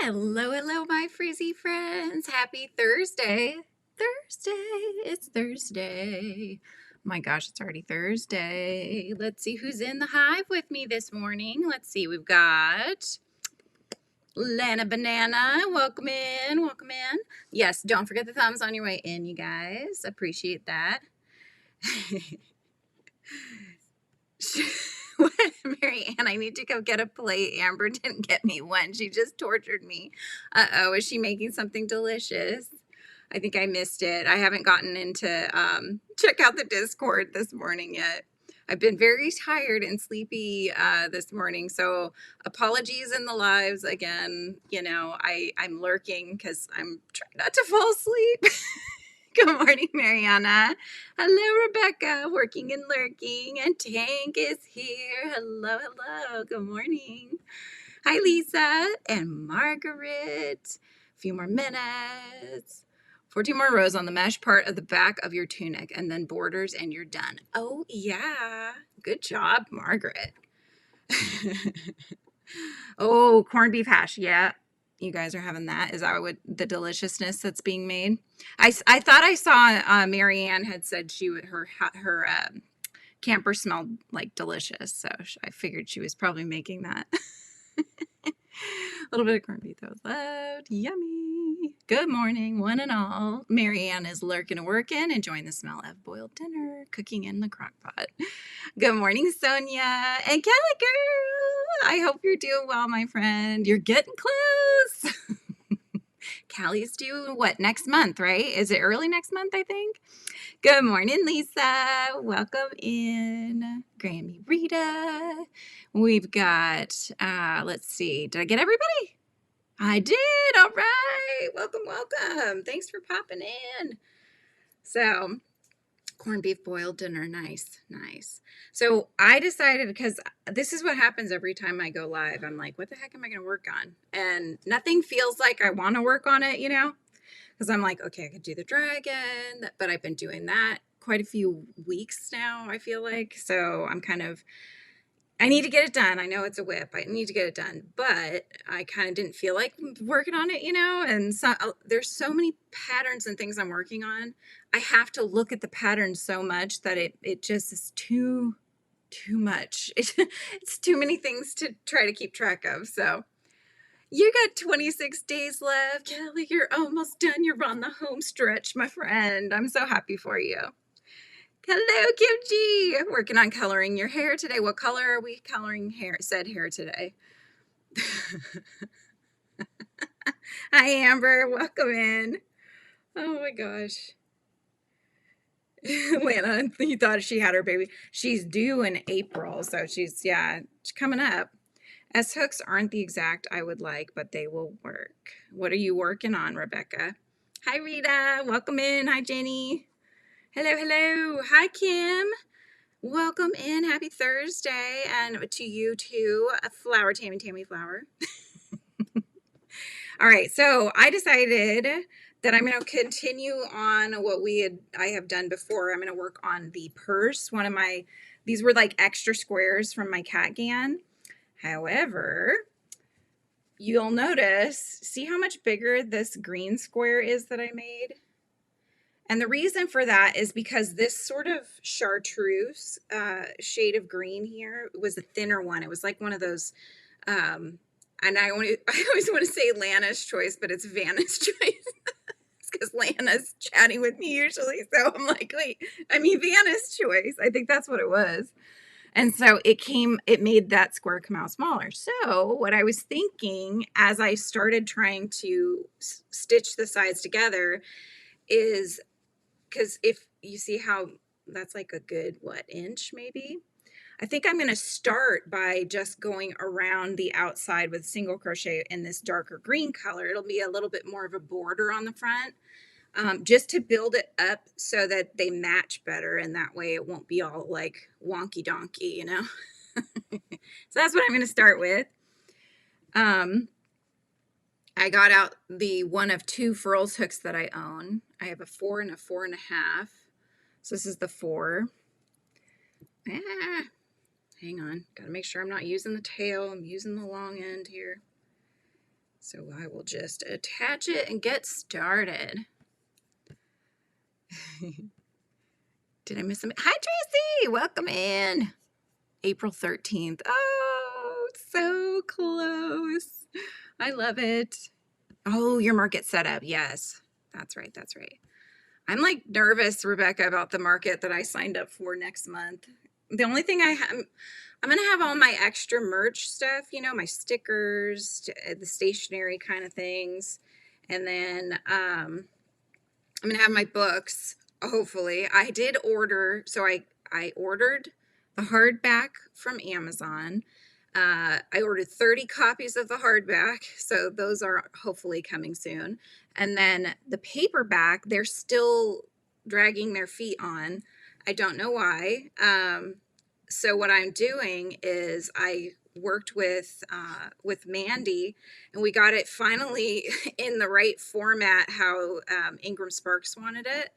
Hello, hello, my frizzy friends. Happy Thursday. It's Thursday. My gosh, it's already Thursday. Let's see who's in the hive with me this morning. Let's see, we've got Lana Banana. Welcome in, welcome in. Yes, don't forget the thumbs on your way in, you guys. Appreciate that. What, Mary Ann, I need to go get a plate. Amber didn't get me one. She just tortured me. Uh-oh, is she making something delicious? I think I missed it. I haven't gotten into check out the Discord this morning yet. I've been very tired and sleepy this morning, so apologies in the lives again. You know, I'm lurking because I'm trying not to fall asleep. Good morning, Mariana. Hello, Rebecca, working and lurking, and Tank is here. Hello, hello. Good morning. Hi, Lisa and Margaret. A few more minutes. 14 more rows on the mesh part of the back of your tunic, and then borders, and you're done. Oh, yeah. Good job, Margaret. Oh, corned beef hash. Yeah. You guys are having that. Is that what the deliciousness that's being made? I thought I saw Marianne had said she would her camper smelled like delicious, so I figured she was probably making that. A little bit of corned beef that was loved. Yummy. Good morning, one and all. Marianne is lurking and working, enjoying the smell of boiled dinner, cooking in the crock pot. Good morning, Sonia and Kelly girl. I hope you're doing well, my friend. You're getting close. Callie's due, what, next month, right? Is it early next month, I think? Good morning, Lisa. Welcome in. Grammy Rita. We've got, let's see, did I get everybody? I did. All right. Welcome, welcome. Thanks for popping in. So, corned beef boiled dinner. Nice, nice. So I decided, because this is what happens every time I go live. I'm like, what the heck am I going to work on? And nothing feels like I want to work on it, you know? Because I'm like, okay, I could do the dragon, but I've been doing that quite a few weeks now, I feel like. So I'm kind of, I need to get it done. I know it's a whip. I need to get it done, but I kind of didn't feel like working on it, you know? And so there's so many patterns and things I'm working on. I have to look at the patterns so much that it just is too much. It's too many things to try to keep track of. So you got 26 days left. Kelly, you're almost done. You're on the home stretch, my friend. I'm so happy for you. Hello, Kimchi. Working on coloring your hair today. What color are we coloring said hair today? Hi, Amber. Welcome in. Oh, my gosh. Lana, you thought she had her baby. She's due in April, so she's coming up. S-hooks aren't the exact I would like, but they will work. What are you working on, Rebecca? Hi, Rita. Welcome in. Hi, Jenny. Hello, hello. Hi, Kim. Welcome in. Happy Thursday. And to you, too, a flower, Tammy Flower. All right, so I decided that I'm going to continue on what I have done before. I'm going to work on the purse. These were like extra squares from my cat gan. However, you'll notice, see how much bigger this green square is that I made? And the reason for that is because this sort of chartreuse shade of green here was a thinner one. It was like one of those, and I always want to say Lana's choice, but it's Vanna's choice. Because Lana's chatting with me usually. So I'm like, wait, I mean Vanna's choice. I think that's what it was. And so it made that square come out smaller. So what I was thinking as I started trying to stitch the sides together is, because if you see how that's like a good, inch maybe? I think I'm going to start by just going around the outside with single crochet in this darker green color. It'll be a little bit more of a border on the front. Just to build it up so that they match better, and that way it won't be all like wonky donkey, you know. So that's what I'm going to start with. I got out the one of two furls hooks that I own. I have a 4 and a 4.5. So this is the 4. Hang on, gotta make sure I'm not using the tail. I'm using the long end here. So I will just attach it and get started. Did I miss something? Hi, Tracy. Welcome in. April 13th. Oh, so close. I love it. Oh, your market setup. Yes, that's right. That's right. I'm like nervous, Rebecca, about the market that I signed up for next month. The only thing I'm going to have all my extra merch stuff, you know, my stickers, the stationery kind of things. And then I'm going to have my books, hopefully. I did order, so I ordered the hardback from Amazon. I ordered 30 copies of the hardback, so those are hopefully coming soon. And then the paperback, they're still dragging their feet on. I don't know why. So what I'm doing is I worked with Mandy, and we got it finally in the right format how Ingram Sparks wanted it.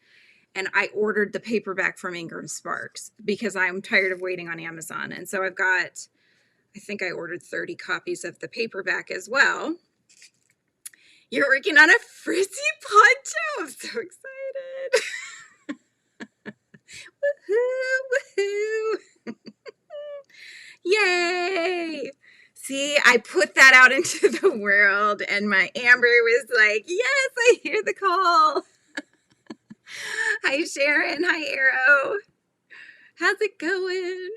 And I ordered the paperback from Ingram Sparks because I'm tired of waiting on Amazon. And so I've got, I think I ordered 30 copies of the paperback as well. You're working on a frizzy poncho. I'm so excited. Woohoo, woohoo. Yay. See, I put that out into the world and my Amber was like, yes, I hear the call. Hi, Sharon. Hi, Arrow. How's it going?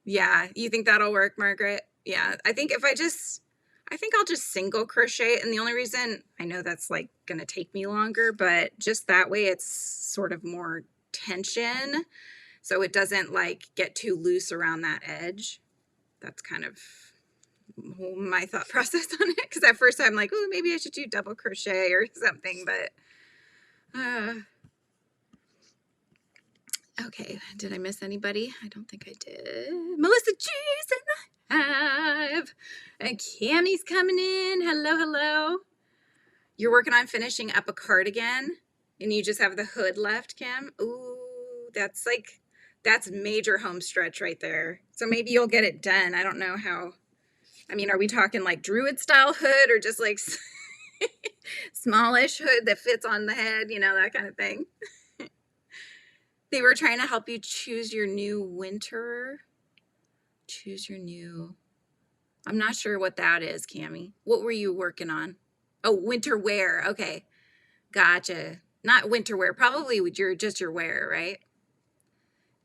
Yeah, you think that'll work, Margaret? Yeah, I think I'll just single crochet. And the only reason, I know that's like going to take me longer, but just that way it's sort of more tension. So it doesn't like get too loose around that edge. That's kind of my thought process on it. Because at first I'm like, oh, maybe I should do double crochet or something. But okay, did I miss anybody? I don't think I did. Melissa G's in the hive. And Cammie's coming in. Hello, hello. You're working on finishing up a cardigan and you just have the hood left, Kim? Ooh, that's major home stretch right there. So maybe you'll get it done. I don't know how. I mean, are we talking like Druid style hood or just like smallish hood that fits on the head, you know, that kind of thing? They were trying to help you choose your new winter. Choose your new. I'm not sure what that is, Cammie. What were you working on? Oh, winter wear. Okay. Gotcha. Not winter wear. Probably just your wear, right?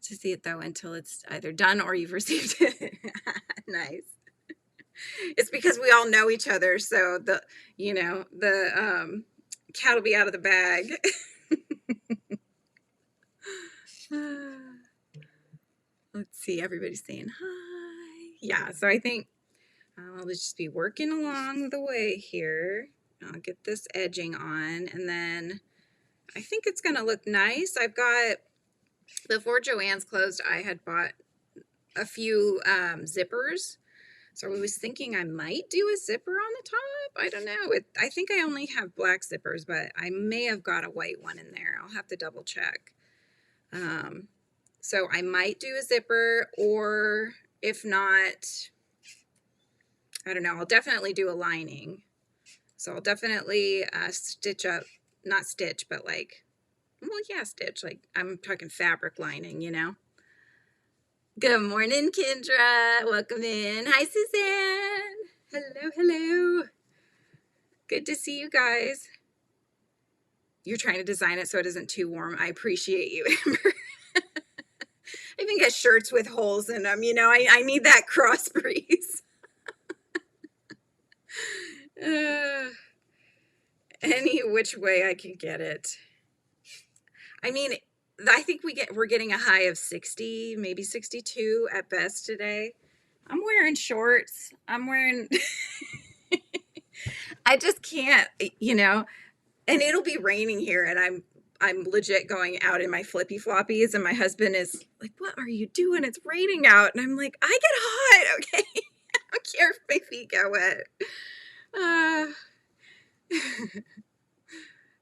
To see it though until it's either done or you've received it. Nice. It's because we all know each other. So the cat will be out of the bag. Let's see, everybody's saying hi. Yeah, so I think I'll just be working along the way here. I'll get this edging on, and then I think it's going to look nice. I've got, before Joanne's closed, I had bought a few zippers. So I was thinking I might do a zipper on the top. I don't know. I think I only have black zippers, but I may have got a white one in there. I'll have to double check. So I might do a zipper, or if not, I don't know, I'll definitely do a lining. So I'll definitely stitch up, not stitch, but like, well, yeah, stitch. Like I'm talking fabric lining, you know. Good morning, Kendra. Welcome in. Hi, Suzanne. Hello, hello. Good to see you guys. You're trying to design it so it isn't too warm. I appreciate you, Amber. I even got shirts with holes in them. You know, I need that cross breeze. Any which way I can get it. I mean, I think we're getting a high of 60, maybe 62 at best today. I'm wearing shorts. I'm wearing I just can't, you know, and it'll be raining here and I'm legit going out in my flippy floppies and my husband is like, what are you doing? It's raining out. And I'm like, I get hot. Okay. I don't care if my feet get wet.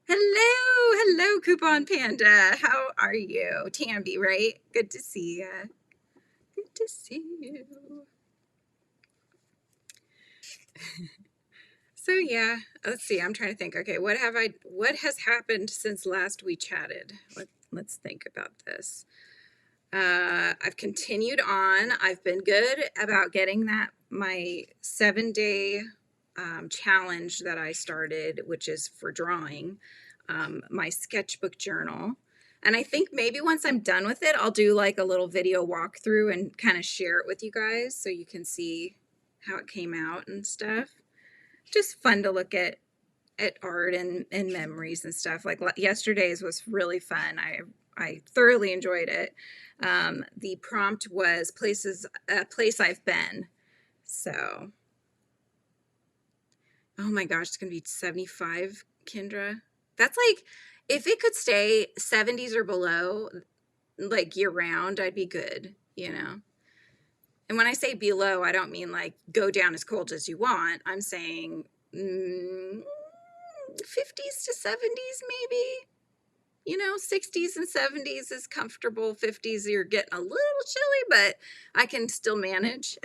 Hello, Coupon Panda. How are you? Tamby, right? Good to see you. Good to see you. So yeah, let's see. I'm trying to think. Okay, what has happened since last we chatted? Let's think about this. I've continued on. I've been good about getting my 7-day challenge that I started, which is for drawing, my sketchbook journal. And I think maybe once I'm done with it, I'll do like a little video walkthrough and kind of share it with you guys so you can see how it came out and stuff. Just fun to look at art and memories and stuff. Like yesterday's was really fun. I thoroughly enjoyed it. The prompt was a place I've been. So, oh my gosh, it's gonna be 75, Kendra. That's like, if it could stay 70s or below, like year round, I'd be good, you know? And when I say below, I don't mean like go down as cold as you want. I'm saying 50s to 70s maybe. You know, 60s and 70s is comfortable. 50s, you're getting a little chilly, but I can still manage.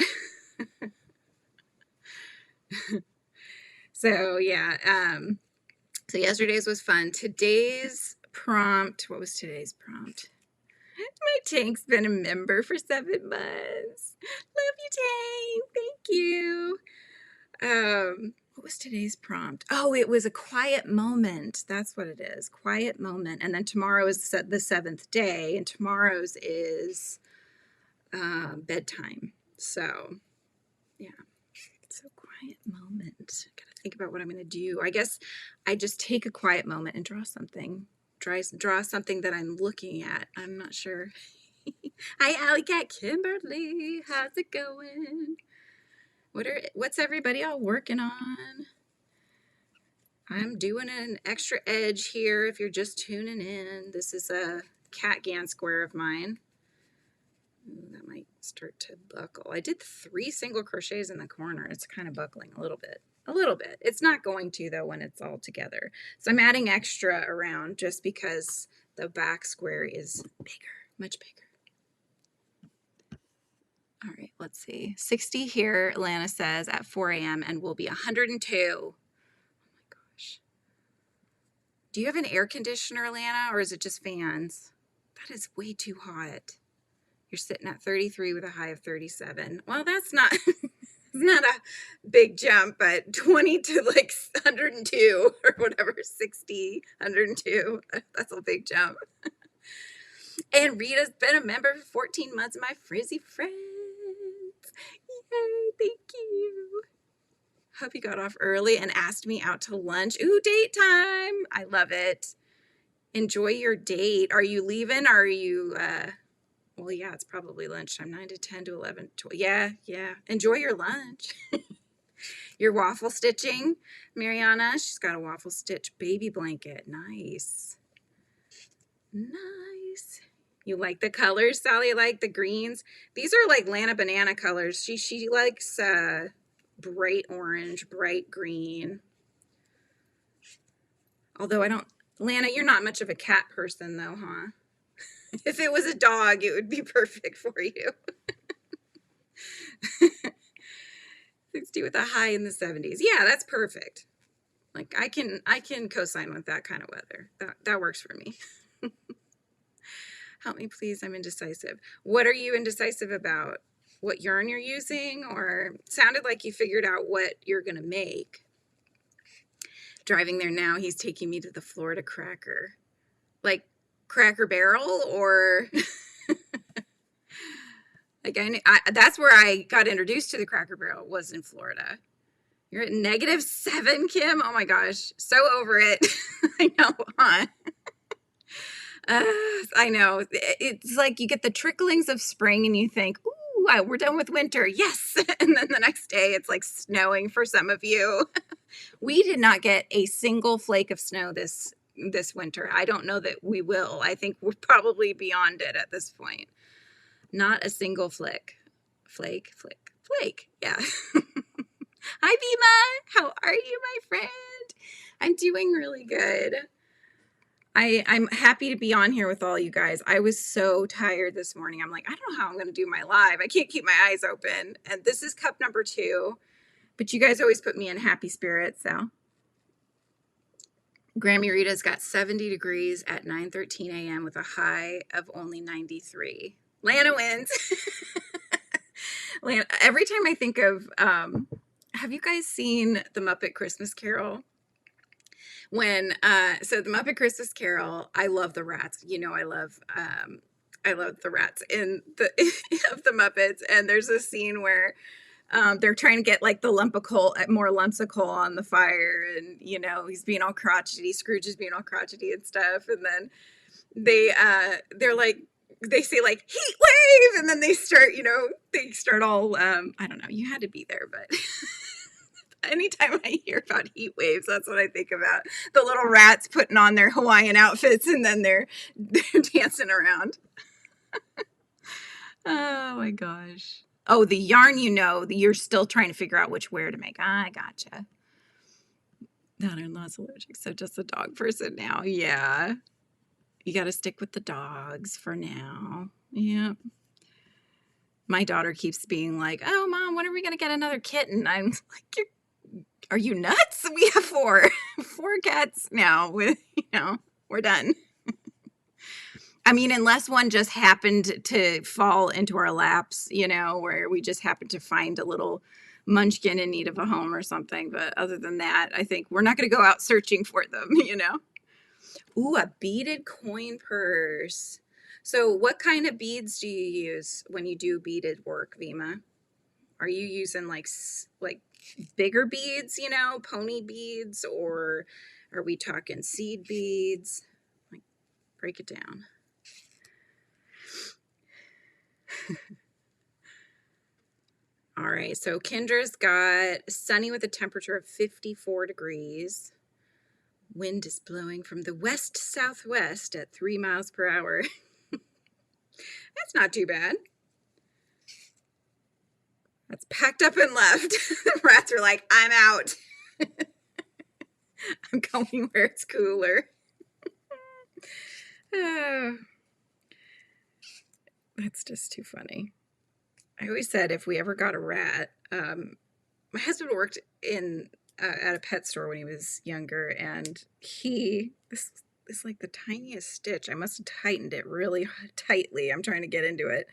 So yeah, so yesterday's was fun. Today's prompt, what was today's prompt? My tank's been a member for 7 months. Love you, Tank. Thank you. What was today's prompt? Oh, it was a quiet moment. That's what it is. Quiet moment. And then tomorrow is the 7th day, and tomorrow's is bedtime. So yeah, it's a quiet moment. Gotta think about what I'm gonna do. I guess I just take a quiet moment and draw something. Draw something that I'm looking at. I'm not sure. Hi, Alley Cat Kimberly. How's it going? What's everybody all working on? I'm doing an extra edge here if you're just tuning in. This is a cat gan square of mine. Ooh, that might start to buckle. I did 3 single crochets in the corner. It's kind of buckling a little bit. A little bit. It's not going to though when it's all together. So I'm adding extra around just because the back square is bigger, much bigger. All right, let's see. 60 here, Lana says, at 4 a.m. and will be 102. Oh my gosh. Do you have an air conditioner, Lana, or is it just fans? That is way too hot. You're sitting at 33 with a high of 37. Well, that's not, it's not a big jump, but 20 to like 102 or whatever, 60, 102. That's a big jump. And Rita's been a member for 14 months, my frizzy friends. Yay, thank you. Hope you got off early and asked me out to lunch. Ooh, date time. I love it. Enjoy your date. Are you leaving? Or are you, well, yeah, it's probably lunchtime, 9 to 10 to 11. Yeah. Enjoy your lunch. Your waffle stitching, Mariana. She's got a waffle stitch baby blanket. Nice. Nice. You like the colors, Sally? Like the greens? These are like Lana Banana colors. She likes bright orange, bright green. Although I don't, Lana, you're not much of a cat person though, huh? If it was a dog, it would be perfect for you. 60 with a high in the 70s. Yeah, that's perfect. Like I can co-sign with that kind of weather. That works for me. Help me, please. I'm indecisive. What are you indecisive about? What yarn you're using? Or sounded like you figured out what you're going to make. Driving there now, he's taking me to the Florida Cracker. Like Cracker Barrel or... like that's where I got introduced to the Cracker Barrel, was in Florida. You're at -7, Kim? Oh my gosh. So over it. I know, huh? I know. It's like you get the tricklings of spring and you think, ooh, we're done with winter. Yes. And then the next day it's like snowing for some of you. We did not get a single flake of snow this winter. I don't know that we will. I think we're probably beyond it at this point. Not a single flake. Flake. Yeah. Hi, Bima. How are you, my friend? I'm doing really good. I'm happy to be on here with all you guys. I was so tired this morning. I'm like, I don't know how I'm going to do my live. I can't keep my eyes open. And this is cup number 2. But you guys always put me in happy spirits, so. Grammy Rita's got 70 degrees at 9:13 a.m. with a high of only 93. Lana wins. Lana, every time I think of, have you guys seen The Muppet Christmas Carol? When, so The Muppet Christmas Carol, I love the rats. You know, I love the rats in the of the Muppets. And there's a scene where they're trying to get like the lump of coal, more lumps of coal on the fire, and you know he's being all crotchety. Scrooge is being all crotchety and stuff, and then they're like they say like heat wave, and then they start all I don't know. You had to be there, but anytime I hear about heat waves, that's what I think about. The little rats putting on their Hawaiian outfits, and then they're dancing around. Oh my gosh. Oh, the yarn, you're still trying to figure out which wear to make. I gotcha. Daughter-in-law's allergic, so just a dog person now. Yeah. You got to stick with the dogs for now. Yeah. My daughter keeps being like, oh, Mom, when are we going to get another kitten? I'm like, are you nuts? We have four cats now. We're done. I mean, unless one just happened to fall into our laps, where we just happened to find a little munchkin in need of a home or something. But other than that, I think we're not going to go out searching for them, Ooh, a beaded coin purse. So what kind of beads do you use when you do beaded work, Vima? Are you using like bigger beads, pony beads, or are we talking seed beads? Like, break it down. All right, so Kendra's got sunny with a temperature of 54 degrees. Wind is blowing from the west-southwest at 3 miles per hour. That's not too bad. That's packed up and left. The rats are like, I'm out. I'm going where it's cooler. That's just too funny. I always said if we ever got a rat, my husband worked at a pet store when he was younger, and this is like the tiniest stitch. I must have tightened it really tightly. I'm trying to get into it.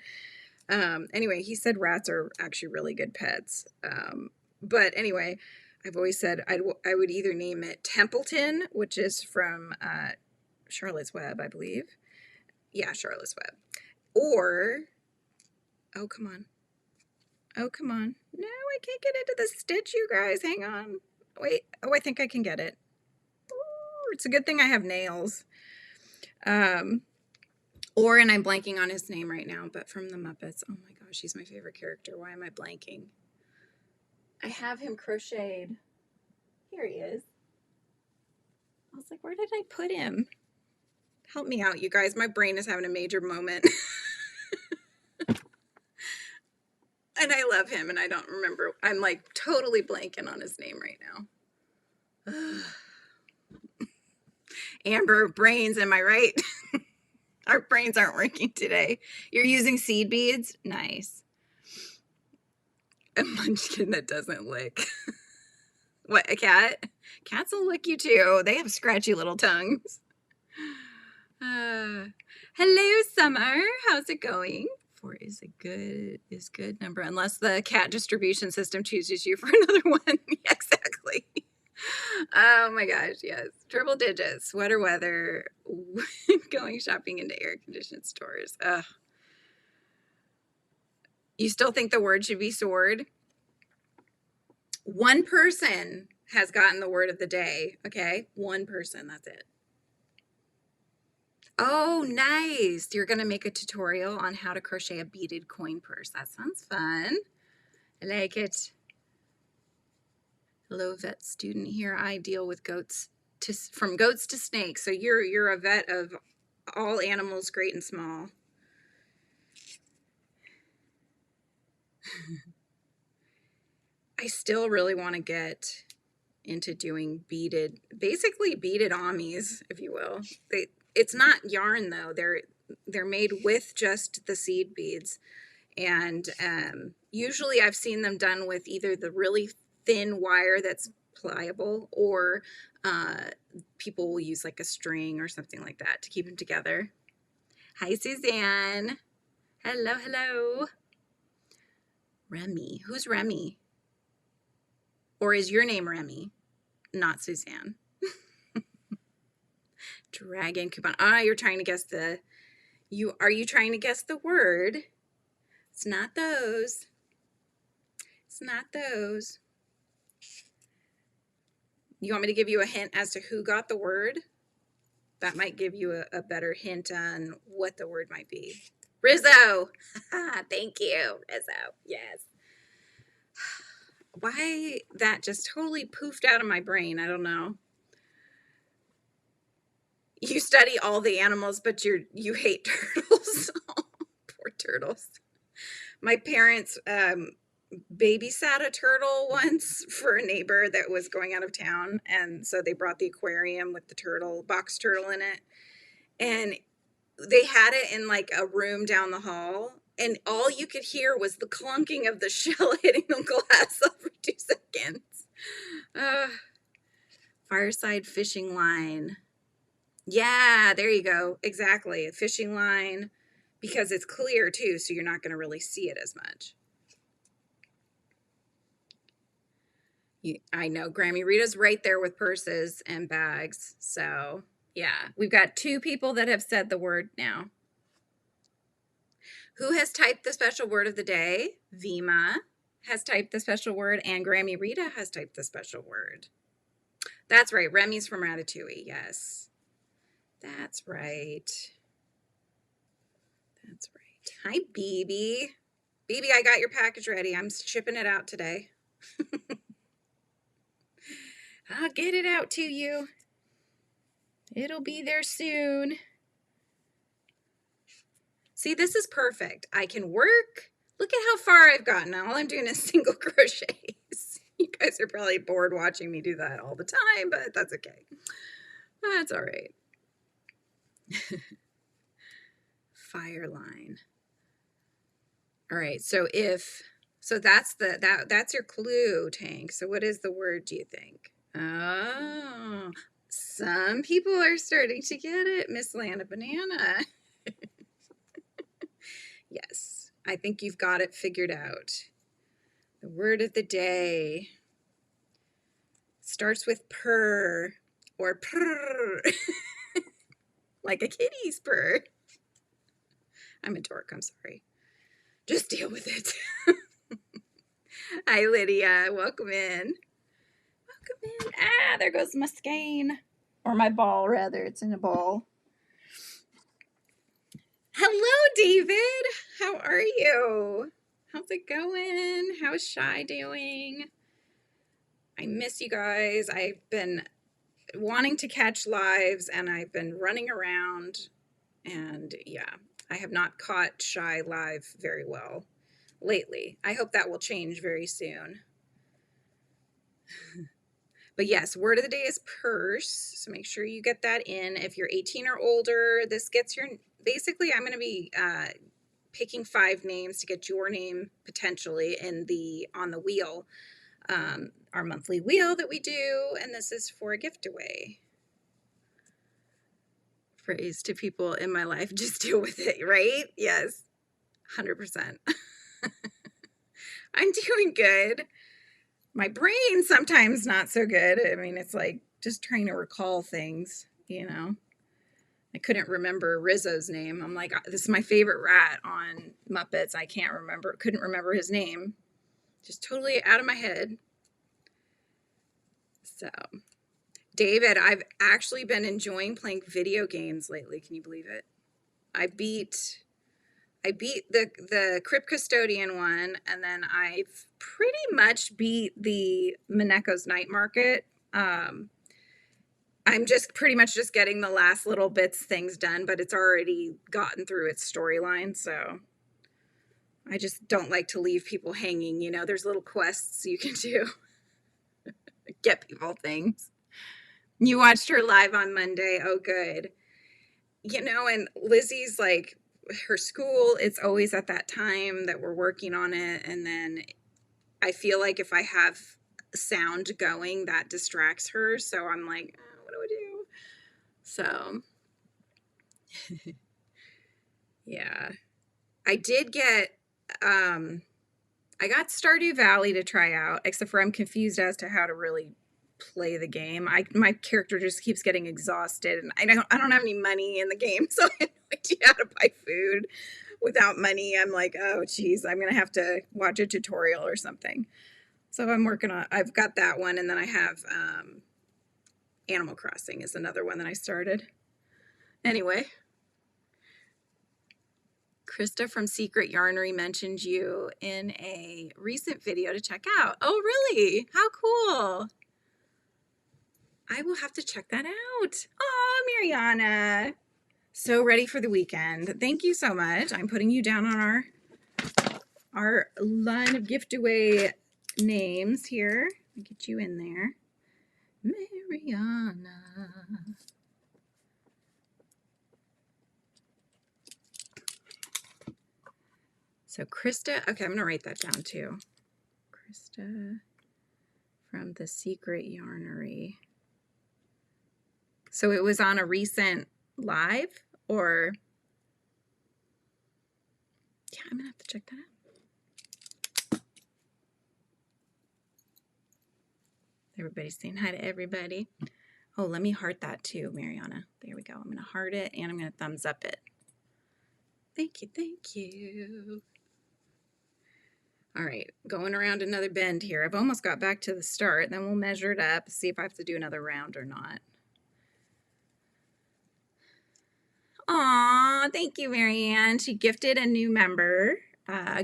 Anyway, he said rats are actually really good pets. But anyway, I've always said I would either name it Templeton, which is from Charlotte's Web, I believe. Yeah, Charlotte's Web. Or, oh, come on. Oh, come on. No, I can't get into the stitch, you guys. Hang on. Wait. Oh, I think I can get it. Ooh, it's a good thing I have nails. And I'm blanking on his name right now, but from the Muppets. Oh my gosh, he's my favorite character. Why am I blanking? I have him crocheted. Here he is. I was like, where did I put him? Help me out, you guys. My brain is having a major moment. And I love him, and I don't remember. I'm like totally blanking on his name right now. Amber, brains, am I right? Our brains aren't working today. You're using seed beads? Nice. A munchkin that doesn't lick. What, a cat? Cats will lick you too. They have scratchy little tongues. Hello, Summer. How's it going? 4 is good number, unless the cat distribution system chooses you for another one. Exactly. Oh my gosh, yes. Triple digits, sweater weather, going shopping into air-conditioned stores. Ugh. You still think the word should be sword? One person has gotten the word of the day, okay? One person, that's it. Oh, nice. You're going to make a tutorial on how to crochet a beaded coin purse. That sounds fun. I like it. Hello, vet student here. I deal with from goats to snakes. So you're a vet of all animals, great and small. I still really want to get into doing basically beaded amis, if you will. It's not yarn though. They're made with just the seed beads, and usually I've seen them done with either the really thin wire that's pliable, or people will use like a string or something like that to keep them together. Hi, Suzanne. Hello, hello. Remy. Who's Remy? Or is your name Remy, not Suzanne? Dragon coupon. Ah, you're trying to guess the... Are you trying to guess the word? It's not those. It's not those. You want me to give you a hint as to who got the word? That might give you a better hint on what the word might be. Rizzo. Thank you, Rizzo. Yes. Why that just totally poofed out of my brain, I don't know. You study all the animals, but you hate turtles. Oh, poor turtles. My parents babysat a turtle once for a neighbor that was going out of town, and so they brought the aquarium with the turtle, box turtle in it, and they had it in like a room down the hall, and all you could hear was the clunking of the shell hitting the glass every 2 seconds. Fireside fishing line. Yeah, there you go. Exactly. A fishing line, because it's clear too, so you're not going to really see it as much. I know Grammy Rita's right there with purses and bags. So yeah, we've got 2 people that have said the word now. Who has typed the special word of the day? Vima has typed the special word, and Grammy Rita has typed the special word. That's right. Remy's from Ratatouille. Yes. That's right. That's right. Hi, BB. BB, I got your package ready. I'm shipping it out today. I'll get it out to you. It'll be there soon. See, this is perfect. I can work. Look at how far I've gotten. All I'm doing is single crochets. You guys are probably bored watching me do that all the time, but that's okay. That's all right. Fire line. All right, so that's your clue, Tank. So what is the word, do you think? Oh, some people are starting to get it, Miss Lana Banana. Yes, I think you've got it figured out. The word of the day starts with purr or purr, like a kitty's purr. I'm a dork, I'm sorry. Just deal with it. Hi, Lydia. Welcome in. Welcome in. Ah, there goes my skein. Or my ball, rather. It's in a ball. Hello, David. How are you? How's it going? How's Shy doing? I miss you guys. I've been wanting to catch lives, and I've been running around. And yeah, I have not caught Shy live very well lately. I hope that will change very soon. But yes, word of the day is purse. So make sure you get that in. If you're 18 or older, this gets your, basically I'm going to be picking 5 names to get your name potentially on the wheel, our monthly wheel that we do. And this is for a gift away. Phrase to people in my life, just deal with it, right? Yes, 100%. I'm doing good. My brain sometimes not so good. I mean, it's like just trying to recall things, you know. I couldn't remember Rizzo's name. I'm like, this is my favorite rat on Muppets. I couldn't remember his name. Just totally out of my head. So, David, I've actually been enjoying playing video games lately. Can you believe it? I beat the Crypt Custodian one, and then I've pretty much beat the Mineko's Night Market. I'm just pretty much just getting the last little things done, but it's already gotten through its storyline, so I just don't like to leave people hanging, you know. There's little quests you can do. Get people things. You watched her live on Monday. Oh, good. You know, and Lizzie's like, her school, it's always at that time that we're working on it, and then I feel like if I have sound going that distracts her. So I'm like, what do I do? So yeah, I did get, I got Stardew Valley to try out, except for I'm confused as to how to really play the game. My character just keeps getting exhausted, and I don't have any money in the game, so I have no idea how to buy food without money. I'm like, oh geez, I'm gonna have to watch a tutorial or something. So I'm working on. I've got that one, and then I have Animal Crossing is another one that I started. Anyway. Krista from Secret Yarnery mentioned you in a recent video to check out. Oh, really? How cool. I will have to check that out. Oh, Mariana. So ready for the weekend. Thank you so much. I'm putting you down on our line of gift-away names here. Get you in there. Mariana. So Krista, okay, I'm going to write that down too. Krista from the Secret Yarnery. So it was on a recent live, or? Yeah, I'm going to have to check that out. Everybody's saying hi to everybody. Oh, let me heart that too, Mariana. There we go. I'm going to heart it, and I'm going to thumbs up it. Thank you, thank you. All right, going around another bend here. I've almost got back to the start. Then we'll measure it up, see if I have to do another round or not. Aw, thank you, Marianne. She gifted a new member,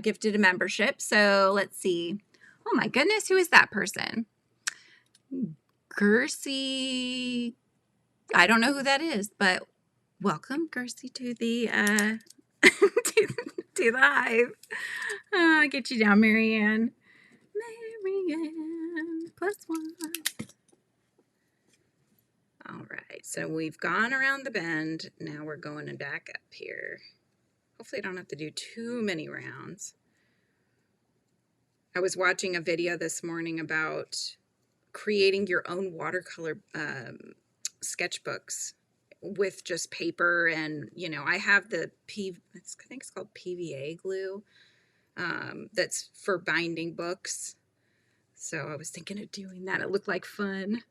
gifted a membership. So let's see. Oh my goodness, who is that person? Gersie. I don't know who that is, but welcome, Gersie, to the to the hive. I'll get you down, Marianne. Marianne, +1. All right, so we've gone around the bend. Now we're going back up here. Hopefully I don't have to do too many rounds. I was watching a video this morning about creating your own watercolor sketchbooks with just paper, and you know, I have the I think it's called PVA glue that's for binding books. So I was thinking of doing that. It looked like fun.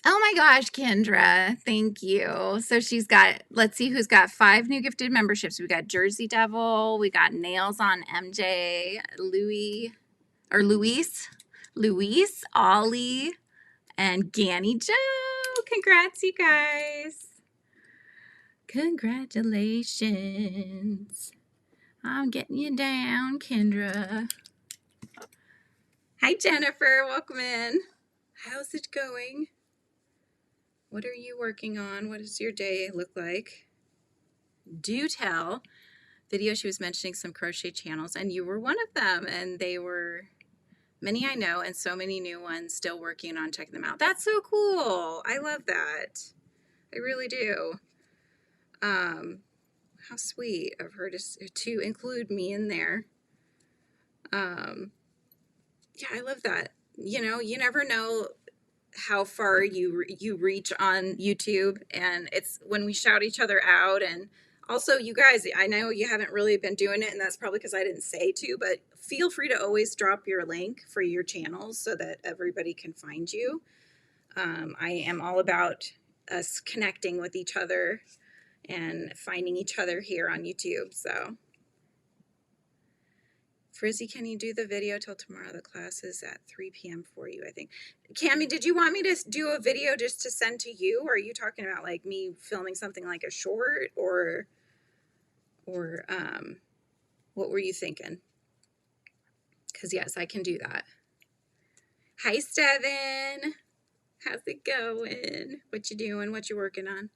Oh my gosh, Kendra, thank you. So she's got, let's see who's got 5 new gifted memberships. We got Jersey Devil, we got Nails on MJ, Luis, Ollie, and Ganny Joe. Congrats, you guys. Congratulations. I'm getting you down, Kendra. Hi, Jennifer. Welcome in. How's it going? What are you working on? What does your day look like? Do tell. Video, she was mentioning some crochet channels, and you were one of them, and they were many I know, and so many new ones still working on checking them out. That's so cool. I love that. I really do. How sweet of her to include me in there. Yeah, I love that. You know, you never know how far you reach on YouTube, and it's when we shout each other out. And also, you guys, I know you haven't really been doing it, and that's probably because I didn't say to, but feel free to always drop your link for your channels so that everybody can find you. I am all about us connecting with each other and finding each other here on YouTube. So Frizzy, can you do the video till tomorrow? The class is at 3 p.m. for you, I think. Cami, did you want me to do a video just to send to you? Or are you talking about like me filming something like a short, or what were you thinking? Because yes, I can do that. Hi, Steven. How's it going? What you doing? What you working on?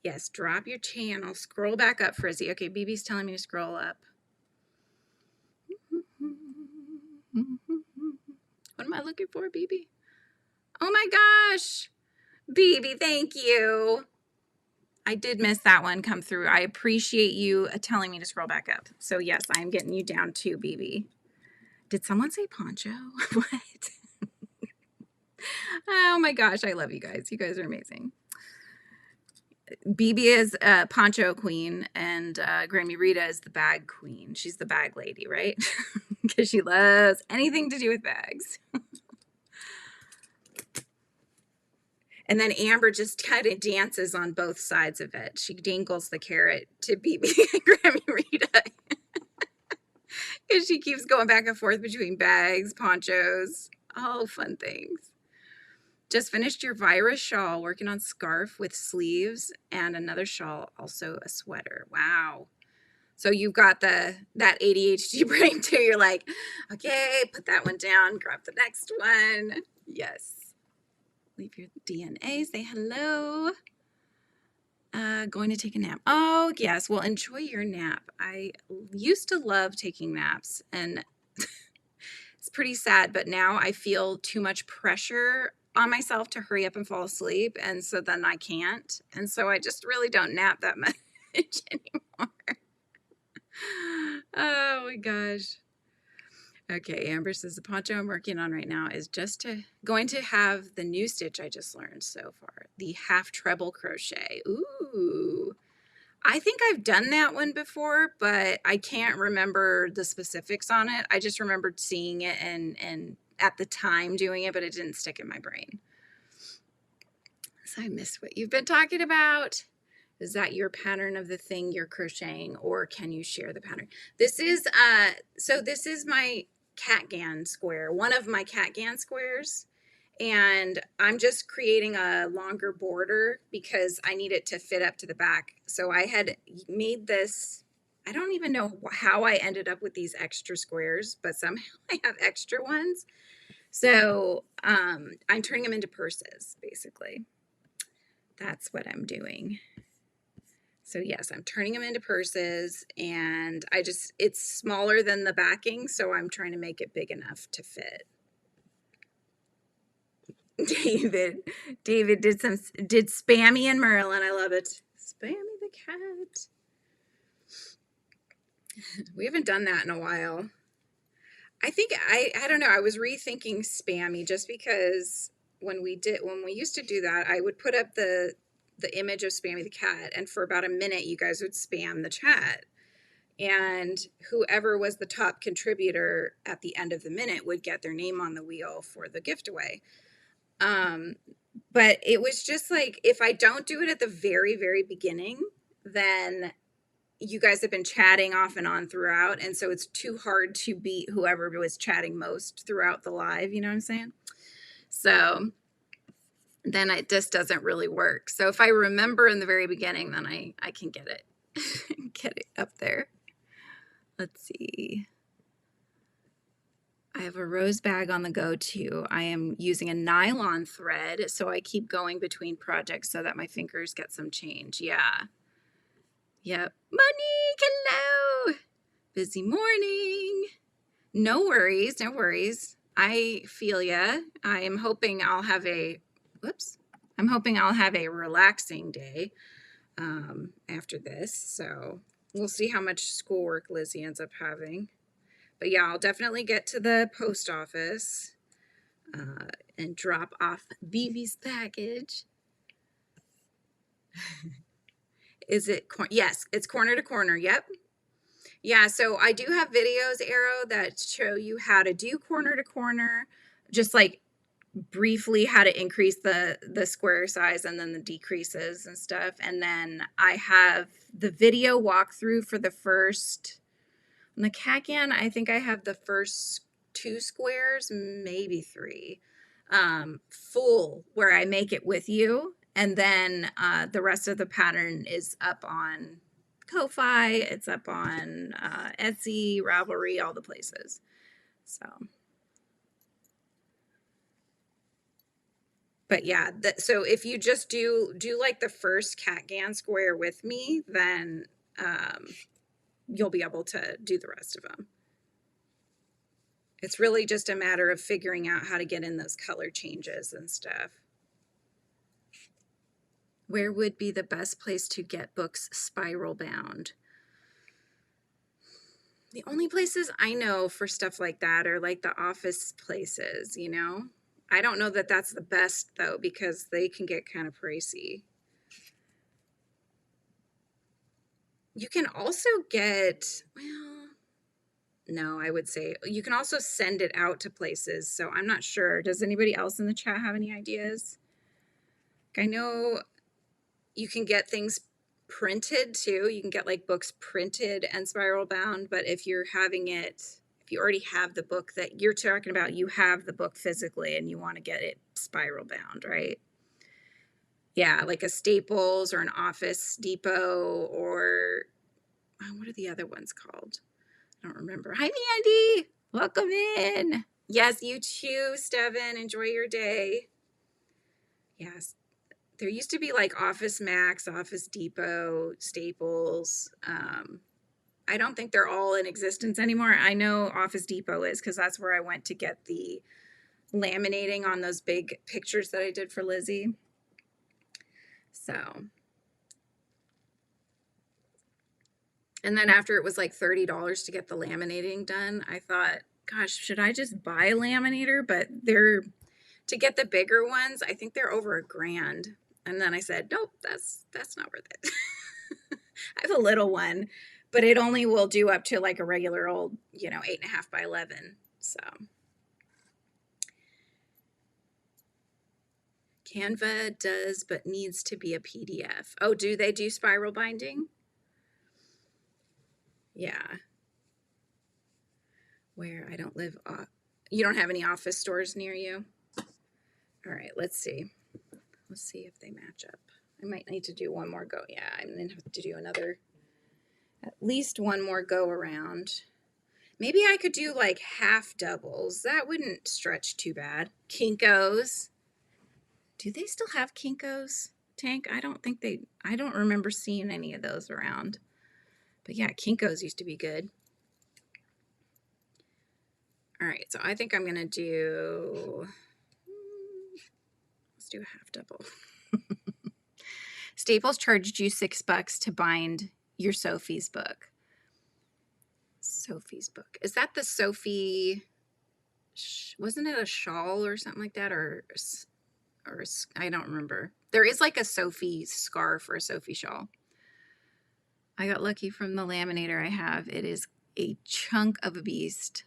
Yes, drop your channel. Scroll back up, Frizzy. Okay, BB's telling me to scroll up. What am I looking for, BB? Oh my gosh. BB, thank you. I did miss that one come through. I appreciate you telling me to scroll back up. So yes, I'm getting you down too, BB. Did someone say poncho? What? Oh my gosh, I love you guys. You guys are amazing. BB is poncho queen, and Grammy Rita is the bag queen. She's the bag lady, right? Because she loves anything to do with bags. And then Amber just kind of dances on both sides of it. She dangles the carrot to BB and Grammy Rita. Because she keeps going back and forth between bags, ponchos, all fun things. Just finished your virus shawl, working on scarf with sleeves and another shawl, also a sweater. Wow. So you've got that ADHD brain too. You're like, okay, put that one down, grab the next one. Yes. Leave your DNA, say hello. Going to take a nap. Oh, yes. Well, enjoy your nap. I used to love taking naps, and it's pretty sad, but now I feel too much pressure on myself to hurry up and fall asleep, and so then I can't. And so I just really don't nap that much anymore. Oh my gosh. Okay, Amber says the poncho I'm working on right now is just going to have the new stitch I just learned so far, the half treble crochet. Ooh, I think I've done that one before, but I can't remember the specifics on it. I just remembered seeing it and at the time doing it, but it didn't stick in my brain. So I missed what you've been talking about. Is that your pattern of the thing you're crocheting, or can you share the pattern? This is so this is my catgan square, one of my catgan squares, and I'm just creating a longer border because I need it to fit up to the back. So I had made this, I don't even know how I ended up with these extra squares, but somehow I have extra ones. So I'm turning them into purses, basically. That's what I'm doing. So yes, I'm turning them into purses, and it's smaller than the backing, so I'm trying to make it big enough to fit. David did Spammy and Merlin. I love it. Spammy the cat. We haven't done that in a while. I think I don't know. I was rethinking Spammy just because when we used to do that, I would put up the image of Spammy the cat, and for about a minute you guys would spam the chat, and whoever was the top contributor at the end of the minute would get their name on the wheel for the gift away. But it was just like, if I don't do it at the very, very beginning, then you guys have been chatting off and on throughout, and so it's too hard to beat whoever was chatting most throughout the live, you know what I'm saying? So then it just doesn't really work. So if I remember in the very beginning, then I can get it get it up there. Let's see. I have a rose bag on the go too. I am using a nylon thread, so I keep going between projects so that my fingers get some change. Yeah. Yep. Monique, hello. Busy morning. No worries, no worries. I feel ya. I am hoping I'll have a I'm hoping I'll have a relaxing day after this. So we'll see how much schoolwork Lizzie ends up having. But yeah, I'll definitely get to the post office and drop off Vivi's package. Is it? Yes, it's corner to corner. Yep. Yeah, so I do have videos, Arrow, that show you how to do corner to corner, just like briefly how to increase the square size and then the decreases and stuff. And then I have the video walkthrough for the first, on the catgan, I think I have the first 2 squares, maybe 3, full, where I make it with you. And then the rest of the pattern is up on Ko-Fi, it's up on Etsy, Ravelry, all the places. So, but yeah, so if you just do like the first catgan square with me, then you'll be able to do the rest of them. It's really just a matter of figuring out how to get in those color changes and stuff. Where would be the best place to get books spiral bound? The only places I know for stuff like that are like the office places, you know? I don't know that that's the best though, because they can get kind of pricey. You can also get, well, no, I would say you can also send it out to places. So I'm not sure. Does anybody else in the chat have any ideas? I know you can get things printed too. You can get like books printed and spiral bound, but if you're having it, if you already have the book that you're talking about, you have the book physically and you want to get it spiral bound, right? Yeah, like a Staples or an Office Depot, or what are the other ones called? I don't remember. Hi, Mandy. Welcome in. Yes, you too, Steven. Enjoy your day. Yes. There used to be like Office Max, Office Depot, Staples. I don't think they're all in existence anymore. I know Office Depot is, because that's where I went to get the laminating on those big pictures that I did for Lizzie. So, and then after it was like $30 to get the laminating done, I thought, gosh, should I just buy a laminator? But to get the bigger ones, I think they're over $1,000. And then I said, nope, that's not worth it. I have a little one, but it only will do up to like a regular old, 8.5 by 11. So Canva does, but needs to be a PDF. Oh, do they do spiral binding? Yeah. Where I don't live, you don't have any office stores near you? All right, let's see. Let's see if they match up. I might need to do one more go. Yeah, I'm going to have to do at least one more go around. Maybe I could do like half doubles. That wouldn't stretch too bad. Kinko's. Do they still have Kinko's, Tank? I don't remember seeing any of those around. But yeah, Kinko's used to be good. All right, so I think I'm going to do, let's do a half double. Staples charged you $6 to bind your Sophie's book. Sophie's book. Is that the Sophie, wasn't it a shawl or something like that? Or I don't remember. There is like a Sophie scarf or a Sophie shawl. I got lucky from the laminator I have. It is a chunk of a beast.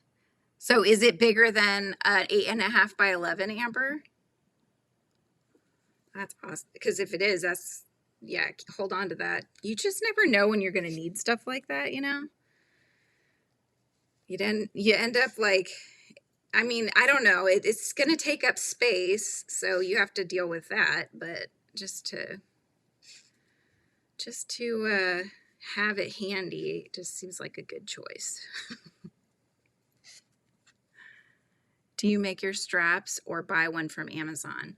So is it bigger than an 8.5 by 11, Amber? That's awesome. Because if it is, yeah, hold on to that. You just never know when you're going to need stuff like that, you know? You end up like, I mean, I don't know. It's going to take up space, so you have to deal with that. But just to have it handy just seems like a good choice. Do you make your straps or buy one from Amazon?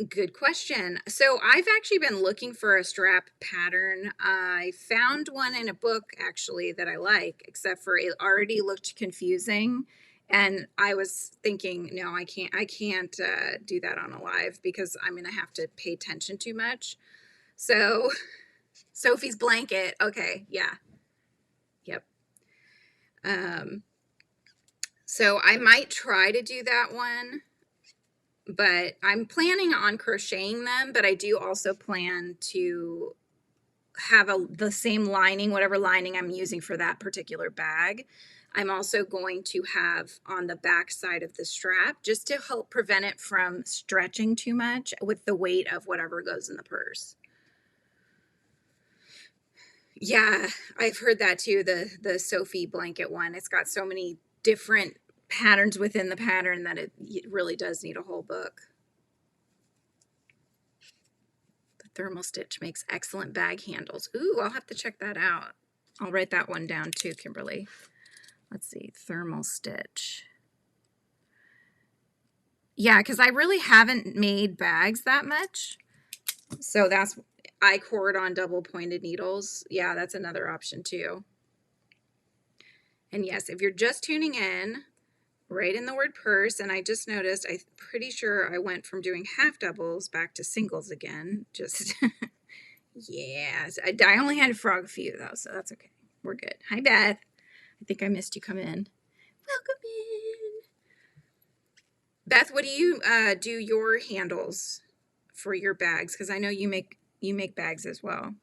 Good question. So I've actually been looking for a strap pattern. I found one in a book actually that I like, except for it already looked confusing. And I was thinking, no, I can't do that on a live because I'm going to have to pay attention too much. So Sophie's blanket. Okay. Yeah. Yep. So I might try to do that one, but I'm planning on crocheting them, but I do also plan to have the same lining, whatever lining I'm using for that particular bag. I'm also going to have on the back side of the strap just to help prevent it from stretching too much with the weight of whatever goes in the purse. Yeah, I've heard that too, the Sophie blanket one. It's got so many different patterns within the pattern that it really does need a whole book. The thermal stitch makes excellent bag handles. Ooh, I'll have to check that out. I'll write that one down too, Kimberly. Let's see, thermal stitch. Yeah, because I really haven't made bags that much. So I cord on double pointed needles. Yeah, that's another option too. And yes, if you're just tuning in, write in the word purse, and I just noticed, I'm pretty sure I went from doing half doubles back to singles again. Just, yeah. I only had to frog a few though, so that's okay. We're good. Hi, Beth. I think I missed you come in. Welcome in. Beth, what do you do your handles for your bags? Because I know you make bags as well.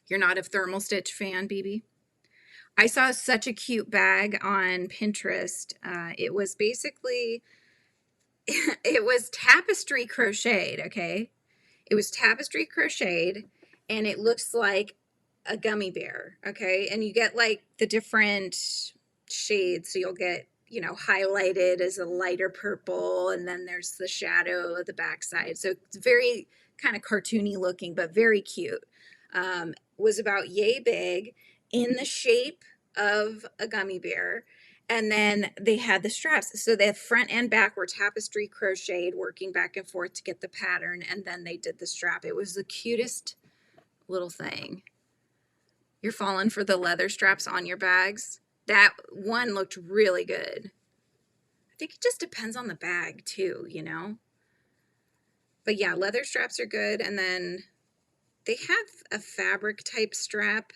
You're not a thermal stitch fan, BB? I saw such a cute bag on Pinterest. It was basically, it was tapestry crocheted, okay? It was tapestry crocheted, and it looks like a gummy bear, okay? And you get like the different shades. So you'll get, you know, highlighted as a lighter purple, and then there's the shadow of the backside. So it's very kind of cartoony looking, but very cute. Was about yay big, in the shape of a gummy bear. And then they had the straps. So the front and back were tapestry crocheted, working back and forth to get the pattern. And then they did the strap. It was the cutest little thing. You're falling for the leather straps on your bags. That one looked really good. I think it just depends on the bag too, you know? But yeah, leather straps are good. And then they have a fabric type strap.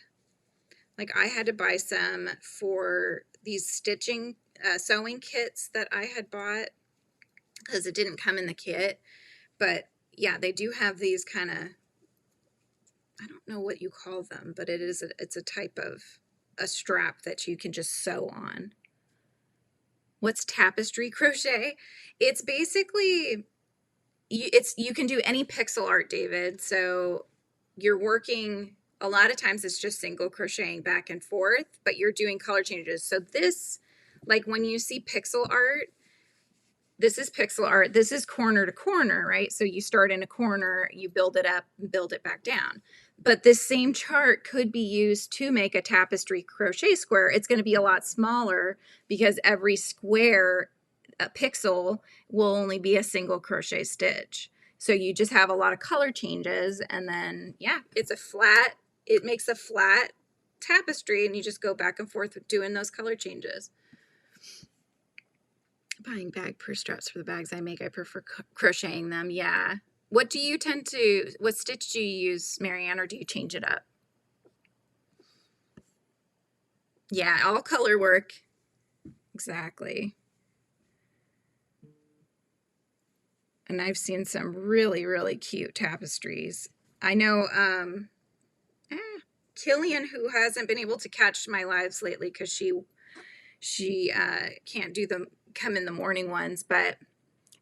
Like I had to buy some for these stitching, sewing kits that I had bought because it didn't come in the kit. But yeah, they do have these kind of, I don't know what you call them, but it's a type of a strap that you can just sew on. What's tapestry crochet? It's basically, you can do any pixel art, David. So you're working, a lot of times it's just single crocheting back and forth, but you're doing color changes. So this, like when you see pixel art, this is pixel art. This is corner to corner, right? So you start in a corner, you build it up, and build it back down. But this same chart could be used to make a tapestry crochet square. It's going to be a lot smaller because every square pixel will only be a single crochet stitch. So you just have a lot of color changes, and then yeah, it's a flat, it makes a flat tapestry, and you just go back and forth with doing those color changes. Buying bag purse straps for the bags I make. I prefer crocheting them. Yeah. What stitch do you use, Marianne, or do you change it up? Yeah, all color work. Exactly. And I've seen some really, really cute tapestries. I know Killian, who hasn't been able to catch my lives lately because she can't do them, come in the morning ones, but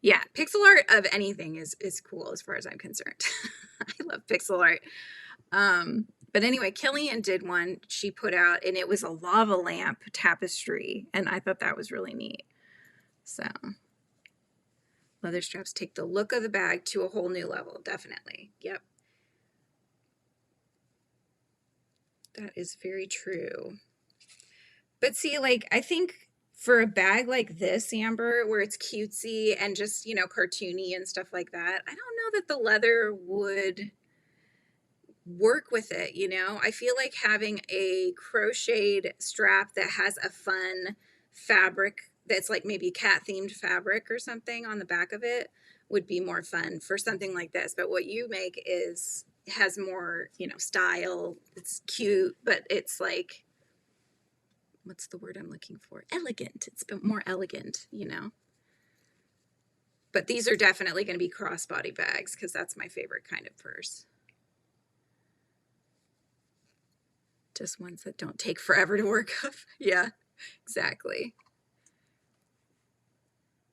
yeah, pixel art of anything is cool as far as I'm concerned. I love pixel art. But anyway, Killian did one she put out, and it was a lava lamp tapestry, and I thought that was really neat. So leather straps take the look of the bag to a whole new level. Definitely. Yep. That is very true. But see, like, I think for a bag like this, Amber, where it's cutesy and just, you know, cartoony and stuff like that, I don't know that the leather would work with it, you know? I feel like having a crocheted strap that has a fun fabric that's like maybe cat themed fabric or something on the back of it would be more fun for something like this. But what you make has more, you know, style. It's cute, but it's like, what's the word I'm looking for? Elegant. It's a bit more elegant, you know? But these are definitely going to be crossbody bags because that's my favorite kind of purse. Just ones that don't take forever to work up. Yeah, exactly.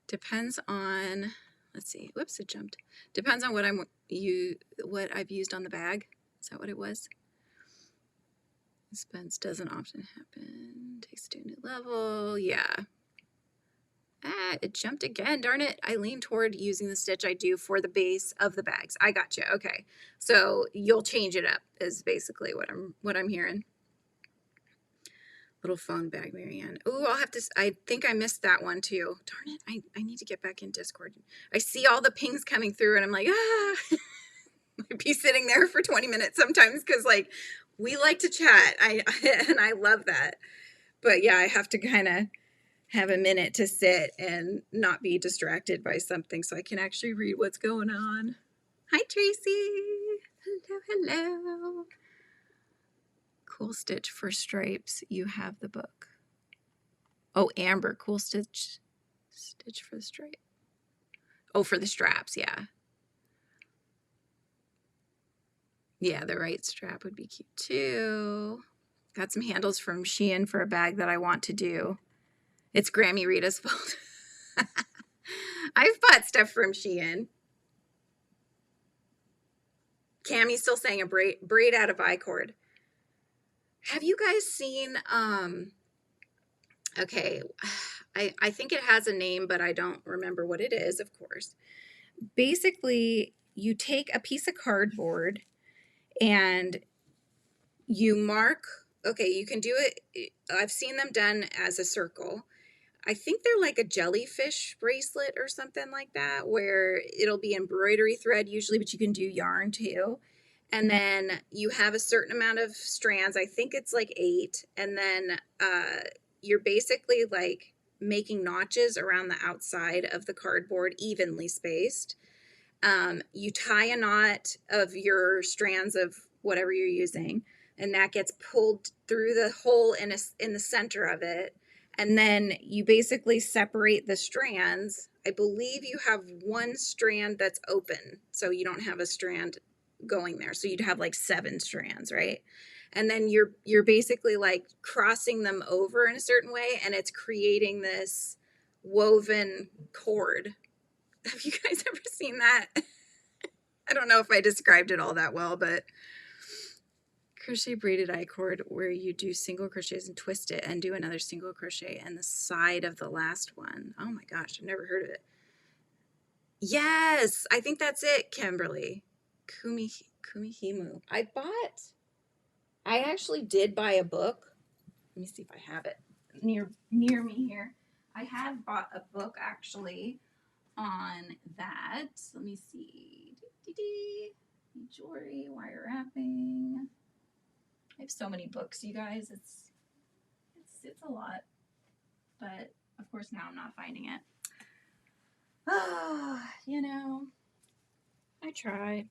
Depends on, let's see, whoops, it jumped. Depends on what I've used on the bag. Is that what it was? Suspense doesn't often happen. Takes to a new level. Yeah. It jumped again. Darn it. I lean toward using the stitch I do for the base of the bags. I got you. Okay. So you'll change it up is basically what I'm hearing. Little phone bag, Marianne. Oh, I think I missed that one too. Darn it. I need to get back in Discord. I see all the pings coming through and I'm like, I'd be sitting there for 20 minutes sometimes because like we like to chat. And I love that. But yeah, I have to kind of have a minute to sit and not be distracted by something so I can actually read what's going on. Hi, Tracy. Hello, hello. Cool Stitch for stripes. You have the book. Oh, Amber. Cool Stitch. Stitch for the stripe. Oh, for the straps. Yeah. Yeah, the right strap would be cute too. Got some handles from Shein for a bag that I want to do. It's Grammy Rita's fault. I've bought stuff from Shein. Cammie's still saying a braid out of I-cord. Have you guys seen, okay, I think it has a name, but I don't remember what it is, of course. Basically, you take a piece of cardboard and you mark, okay, you can do it, I've seen them done as a circle. I think they're like a jellyfish bracelet or something like that, where it'll be embroidery thread usually, but you can do yarn too. And then you have a certain amount of strands. I think it's like 8. And then you're basically like making notches around the outside of the cardboard, evenly spaced. You tie a knot of your strands of whatever you're using, and that gets pulled through the hole in the center of it. And then you basically separate the strands. I believe you have one strand that's open, so you don't have a strand going there. So you'd have like 7 strands, right? And then you're basically like crossing them over in a certain way, and it's creating this woven cord. Have you guys ever seen that? I don't know if I described it all that well, but crochet braided I-cord, where you do single crochets and twist it and do another single crochet in the side of the last one. Oh my gosh, I've never heard of it. Yes, I think that's it, Kimberly. Kumihimu. I actually did buy a book. Let me see if I have it near me here. I have bought a book actually on that. Let me see. Jewelry, wire wrapping. I have so many books, you guys. It's a lot. But of course now I'm not finding it. You know, I try.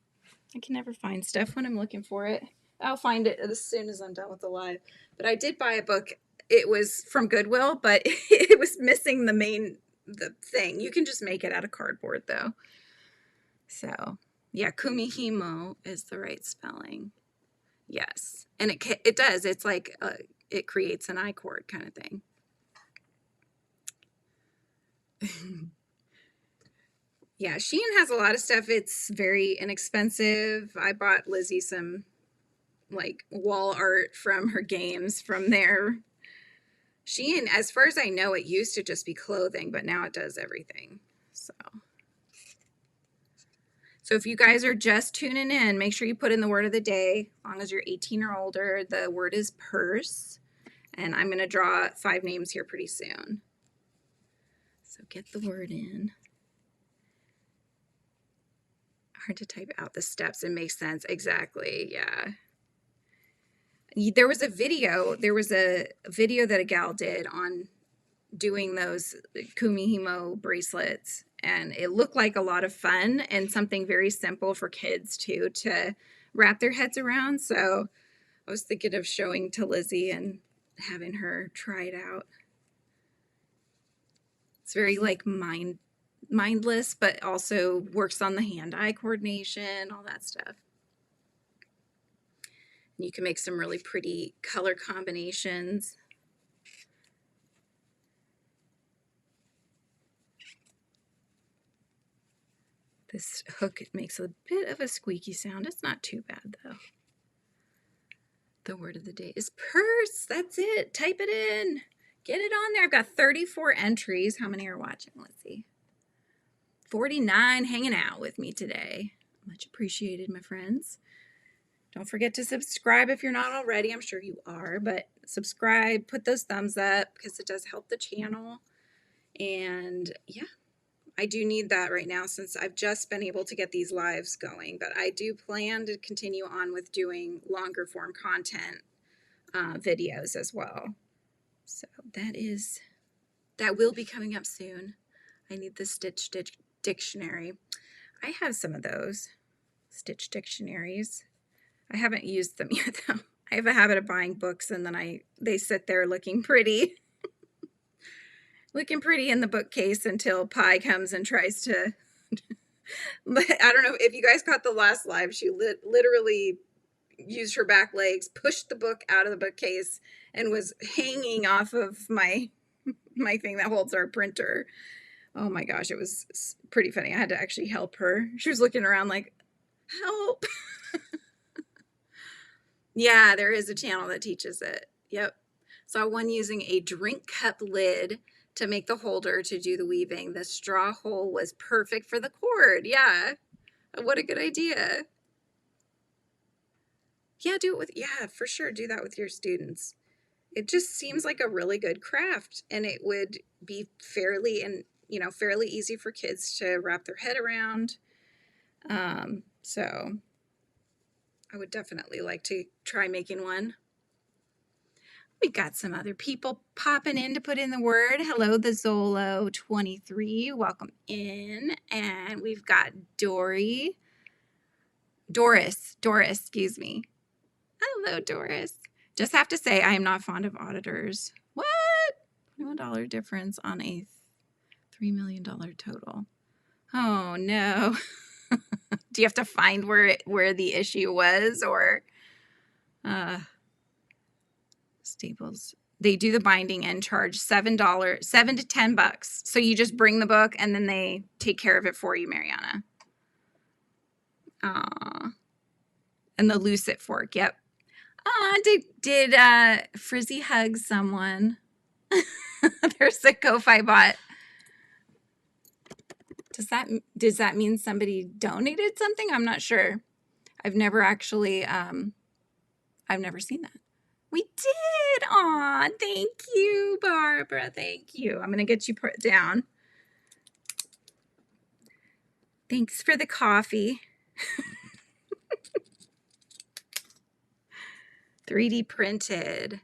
I can never find stuff when I'm looking for it. I'll find it as soon as I'm done with the live. But I did buy a book. It was from Goodwill, but it was missing the thing. You can just make it out of cardboard though. So yeah, Kumihimo is the right spelling. Yes, and it does. It's like it creates an I-cord kind of thing. Yeah, Shein has a lot of stuff. It's very inexpensive. I bought Lizzie some like wall art from her games from there. Shein, as far as I know, it used to just be clothing, but now it does everything. So if you guys are just tuning in, make sure you put in the word of the day. As long as you're 18 or older, the word is purse. And I'm going to draw 5 names here pretty soon. So get the word in. Hard to type out the steps and make sense. Exactly, yeah. There was a video that a gal did on doing those Kumihimo bracelets, and it looked like a lot of fun and something very simple for kids too to wrap their heads around. So I was thinking of showing to Lizzie and having her try it out. It's very like mindless, but also works on the hand-eye coordination, all that stuff. And you can make some really pretty color combinations. This hook, it makes a bit of a squeaky sound. It's not too bad though. The word of the day is purse. That's it. Type it in. Get it on there. I've got 34 entries. How many are watching? Let's see. 49 hanging out with me today. Much appreciated, my friends. Don't forget to subscribe if you're not already. I'm sure you are, but subscribe, put those thumbs up because it does help the channel. And yeah, I do need that right now since I've just been able to get these lives going, but I do plan to continue on with doing longer form content videos as well. So that will be coming up soon. I need the Stitch Dictionary. I have some of those Stitch dictionaries. I haven't used them yet though. I have a habit of buying books and then they sit there looking pretty. Looking pretty in the bookcase until Pi comes and tries to I don't know if you guys caught the last live. She literally used her back legs, pushed the book out of the bookcase, and was hanging off of my thing that holds our printer. Oh my gosh, it was pretty funny. I had to actually help her. She was looking around like, help. Yeah, there is a channel that teaches it. Yep. Saw one using a drink cup lid to make the holder to do the weaving. The straw hole was perfect for the cord. Yeah. What a good idea. Yeah, do it with, yeah, for sure. Do that with your students. It just seems like a really good craft, and it would be fairly easy for kids to wrap their head around. So I would definitely like to try making one. We got some other people popping in to put in the word. Hello, the Zolo23. Welcome in. And we've got Doris, excuse me. Hello, Doris. Just have to say I am not fond of auditors. What? $21 difference on a $3 million total. Oh, no. Do you have to find where the issue was, or Staples? They do the binding and charge $7 to $10. So you just bring the book and then they take care of it for you, Mariana. And the Lucet fork, yep. Did Frizzy hug someone? There's a Ko-Fi bot. Does that mean somebody donated something? I'm not sure. I've never actually, I've never seen that. We did. Aw, thank you, Barbara. Thank you. I'm going to get you put down. Thanks for the coffee. 3D printed.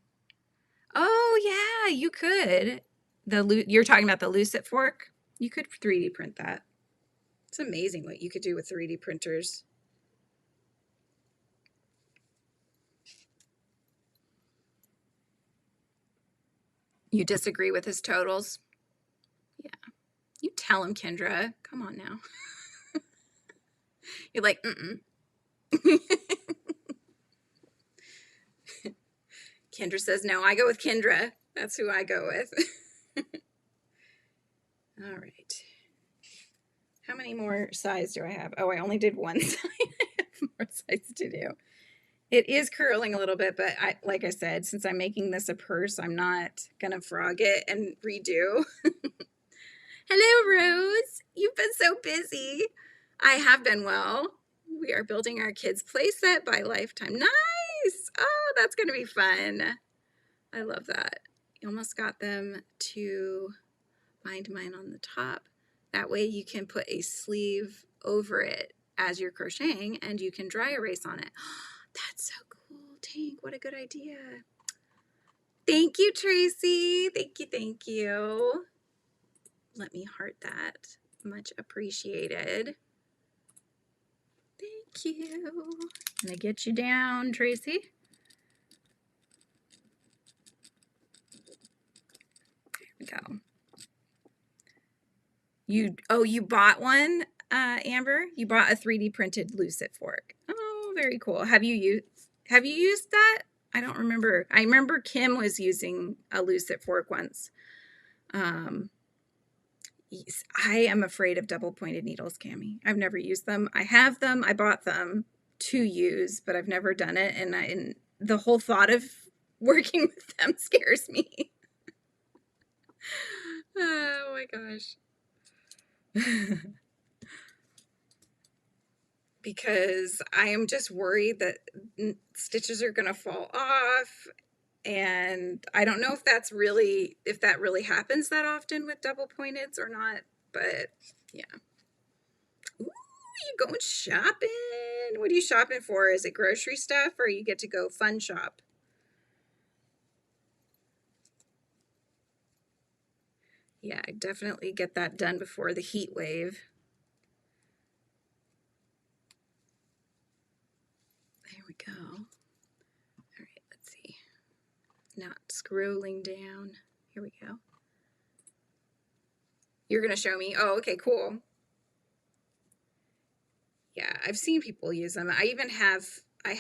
Oh, yeah, you could. You're talking about the Lucet fork? You could 3D print that. It's amazing what you could do with 3D printers. You disagree with his totals? Yeah. You tell him, Kendra. Come on now. You're like, Kendra says no. I go with Kendra. That's who I go with. All right. How many more sides do I have? Oh, I only did one side. I have more sides to do. It is curling a little bit, but like I said, since I'm making this a purse, I'm not going to frog it and redo. Hello, Rose. You've been so busy. I have been well. We are building our kids' playset by Lifetime. Nice. Oh, that's going to be fun. I love that. You almost got them to bind mine on the top. That way you can put a sleeve over it as you're crocheting and you can dry erase on it. That's so cool. Tank, what a good idea. Thank you, Tracy. Thank you, thank you. Let me heart that. Much appreciated. Thank you. I'm going to get you down, Tracy. There we go. You bought one, Amber? You bought a 3D printed Lucet fork. Oh, very cool. Have you used that? I don't remember. I remember Kim was using a Lucet fork once. I am afraid of double pointed needles, Cammie. I've never used them. I have them. I bought them to use, but I've never done it. And the whole thought of working with them scares me. Oh my gosh. Because I am just worried that stitches are going to fall off. And I don't know if that really happens that often with double pointeds or not, but yeah. Ooh, you going shopping? What are you shopping for? Is it grocery stuff or you get to go fun shop? Yeah, I definitely get that done before the heat wave. There we go. All right, not scrolling down. Here we go. You're going to show me? Oh, okay, cool. Yeah, I've seen people use them. I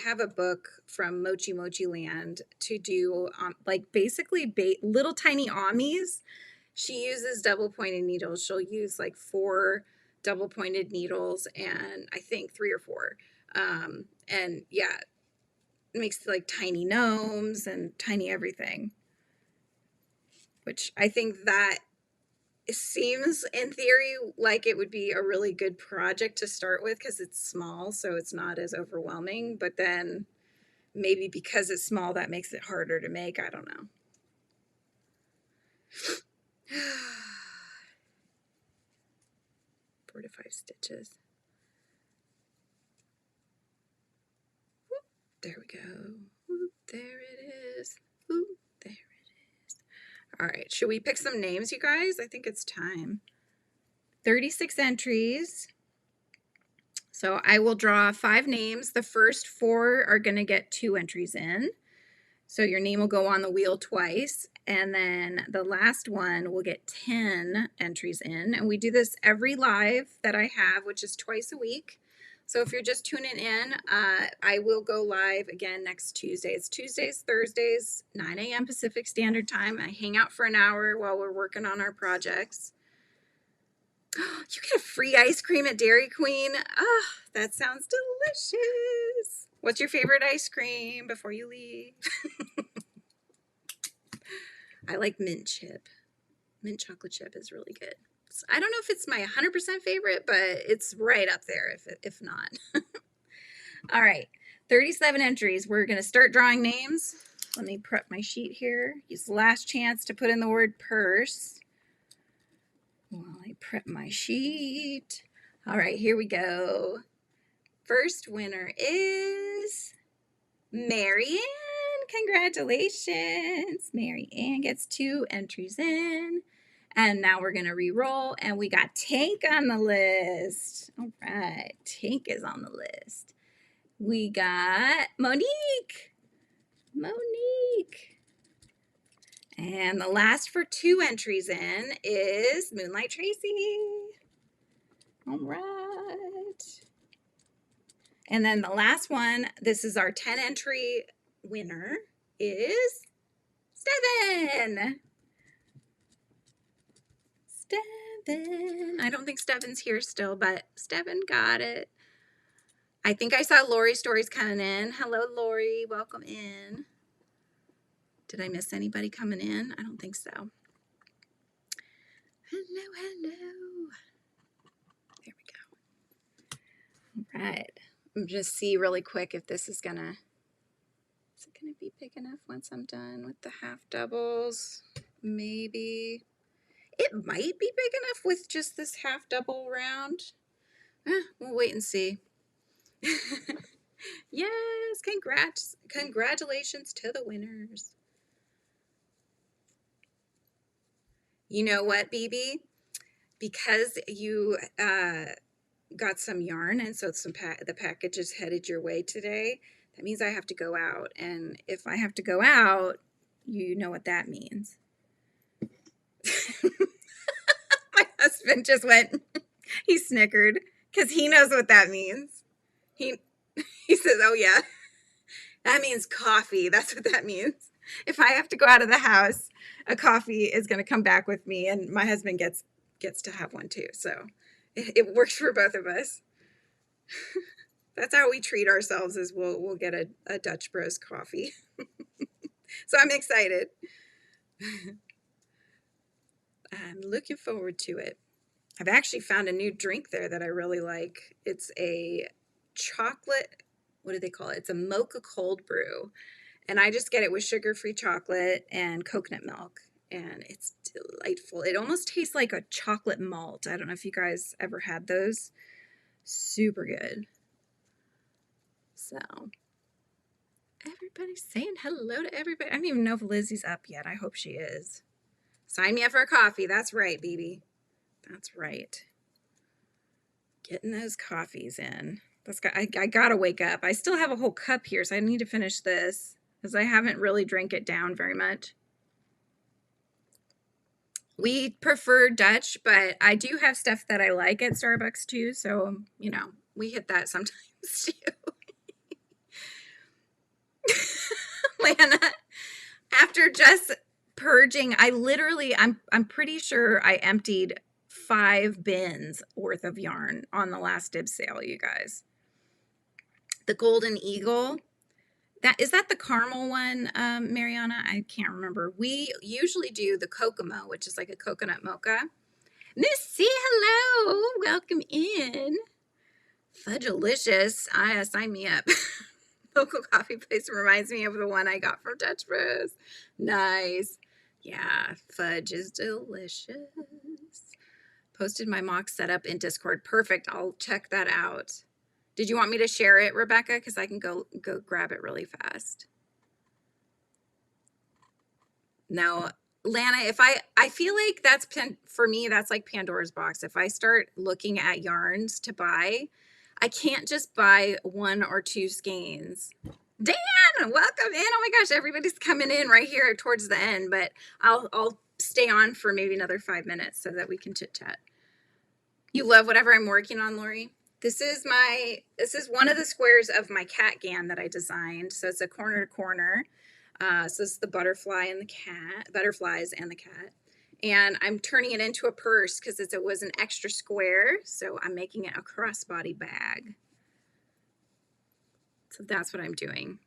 have a book from Mochi Mochi Land to do like basically little tiny amis. She uses double pointed needles. She'll use like 4 double pointed needles and I think 3 or 4. And yeah, it makes like tiny gnomes and tiny everything, which I think that it seems in theory like it would be a really good project to start with because it's small, so it's not as overwhelming. But then maybe because it's small, that makes it harder to make. I don't know. 4 to 5 stitches. Whoop, there we go. Whoop, there it is. Whoop, there it is. All right, should we pick some names, you guys? I think it's time. 36 entries. So I will draw 5 names. The first 4 are going to get 2 entries in. So your name will go on the wheel twice. And then the last one will get 10 entries in. And we do this every live that I have, which is twice a week. So if you're just tuning in, I will go live again next Tuesday. It's Tuesdays, Thursdays, 9 a.m. Pacific Standard Time. I hang out for an hour while we're working on our projects. You get a free ice cream at Dairy Queen. Ah, that sounds delicious. What's your favorite ice cream before you leave? I like mint chip. Mint chocolate chip is really good. I don't know if it's my 100% favorite, but it's right up there if not. All right, 37 entries. We're going to start drawing names. Let me prep my sheet here. Use the last chance to put in the word purse. While I prep my sheet. All right, here we go. First winner is Marianne. Congratulations. Marianne gets 2 entries in. And now we're going to re-roll. And we got Tank on the list. All right, Tank is on the list. We got Monique. Monique. And the last for 2 entries in is Moonlight Tracy. All right. And then the last one, this is our 10 entry winner, is Steven. Steven. I don't think Steven's here still, but Steven got it. I think I saw Lori Stories coming in. Hello, Lori. Welcome in. Did I miss anybody coming in? I don't think so. Hello, hello. There we go. All right. I'm just see really quick if this is it gonna be big enough once I'm done with the half doubles? Maybe. It might be big enough with just this half double round. We'll wait and see. Yes, congratulations to the winners. You know what, BB? Because you got some yarn and so the package is headed your way today, that means I have to go out. And if I have to go out, you know what that means. My husband just went, he snickered because he knows what that means. He says, oh yeah, that means coffee. That's what that means. If I have to go out of the house, a coffee is going to come back with me, and my husband gets to have one too. So it works for both of us. That's how we treat ourselves, is we'll get a Dutch Bros coffee. So I'm excited. I'm looking forward to it. I've actually found a new drink there that I really like. It's a chocolate, what do they call it? It's a mocha cold brew. And I just get it with sugar-free chocolate and coconut milk. And it's delightful. It almost tastes like a chocolate malt. I don't know if you guys ever had those. Super good. So, everybody's saying hello to everybody. I don't even know if Lizzie's up yet. I hope she is. Sign me up for a coffee. That's right, baby. That's right. Getting those coffees in. I gotta wake up. I still have a whole cup here, so I need to finish this. because I haven't really drank it down very much. We prefer Dutch, but I do have stuff that I like at Starbucks too. So, you know, we hit that sometimes too. Lana, after just purging, I'm pretty sure I emptied 5 bins worth of yarn on the last dib sale, you guys. The Golden Eagle. Is that the caramel one, Mariana? I can't remember. We usually do the Kokomo, which is like a coconut mocha. Missy, hello. Welcome in. Fudgelicious. Sign me up. Local coffee place reminds me of the one I got from Dutch Bros. Nice. Yeah, fudge is delicious. Posted my mock setup in Discord. Perfect. I'll check that out. Did you want me to share it, Rebecca? Because I can go grab it really fast. No, Lana, if I feel like that's, for me, that's like Pandora's box. If I start looking at yarns to buy, I can't just buy 1 or 2 skeins. Dan, welcome in. Oh my gosh, everybody's coming in right here towards the end, but I'll stay on for maybe another 5 minutes so that we can chit chat. You love whatever I'm working on, Lori? This is one of the squares of my cat GAN that I designed. So it's a corner to corner. So it's the butterflies and the cat. And I'm turning it into a purse because it was an extra square. So I'm making it a crossbody bag. So that's what I'm doing.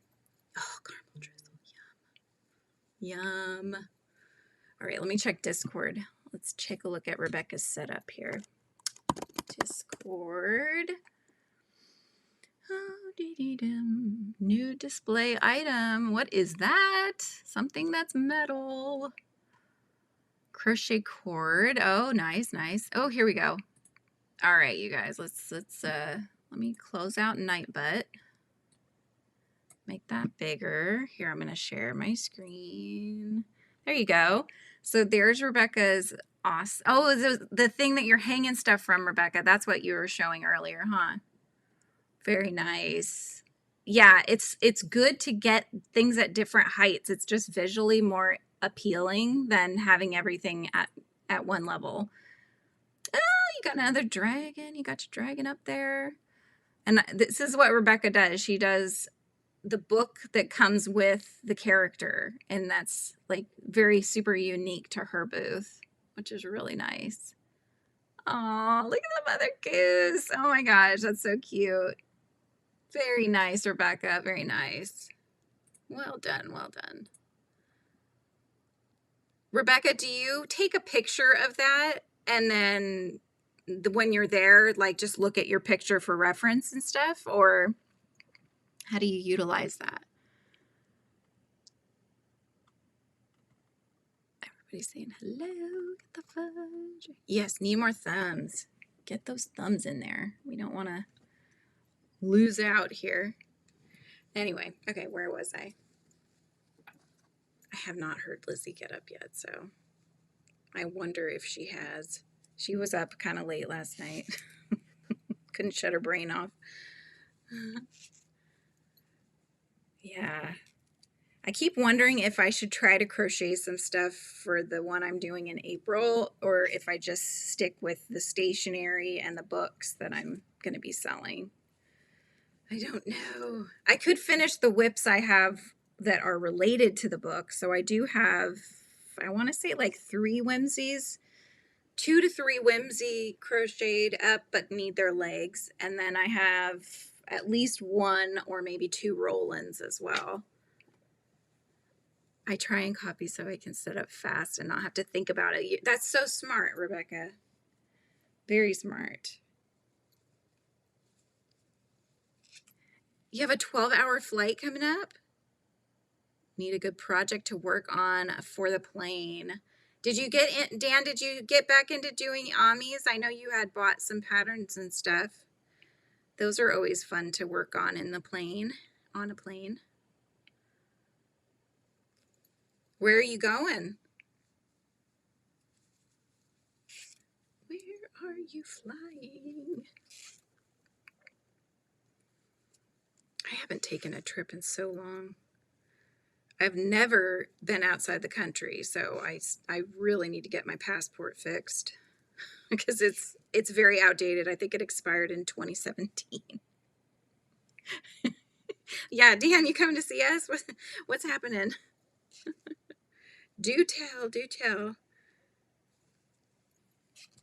Oh, caramel drizzle, yum. Yum. All right, let me check Discord. Let's take a look at Rebecca's setup here. Discord. Oh, dee-dee-dum. New display item. What is that? Something that's metal. Crochet cord. Oh, nice, nice. Oh, here we go. All right, you guys. Let me close out Nightbutt. Make that bigger. Here, I'm going to share my screen. There you go. So there's Rebecca's awesome. Oh, the thing that you're hanging stuff from, Rebecca. That's what you were showing earlier, huh? Very nice. Yeah, it's good to get things at different heights. It's just visually more appealing than having everything at one level. Oh, you got another dragon. You got your dragon up there. And this is what Rebecca does. She does the book that comes with the character, and that's like very super unique to her booth, which is really nice. Oh, look at the mother goose. Oh my gosh, that's so cute. Very nice, Rebecca. Very nice. Well done. Well done. Rebecca, do you take a picture of that and then when you're there, like just look at your picture for reference and stuff? Or how do you utilize that? Everybody's saying hello. Get the fudge. Yes, need more thumbs. Get those thumbs in there. We don't want to lose out here. Anyway, okay, where was I? I have not heard Lizzie get up yet, so I wonder if she has. She was up kind of late last night. Couldn't shut her brain off. Yeah. I keep wondering if I should try to crochet some stuff for the one I'm doing in April, or if I just stick with the stationery and the books that I'm going to be selling. I don't know. I could finish the whips I have that are related to the book. So I do have, I want to say like 3 Whimsies, 2 to 3 Whimsy crocheted up but need their legs. And then I have at least 1 or maybe 2 roll-ins as well. I try and copy so I can set up fast and not have to think about it. That's so smart, Rebecca. Very smart. You have a 12-hour flight coming up? Need a good project to work on for the plane. Did you get in, Dan, did you get back into doing Amis? I know you had bought some patterns and stuff. Those are always fun to work on in the plane, on a plane. Where are you going? Where are you flying? I haven't taken a trip in so long. I've never been outside the country, so I really need to get my passport fixed because it's very outdated. I think it expired in 2017. Yeah, Dan, you coming to see us? What's happening? Do tell, do tell.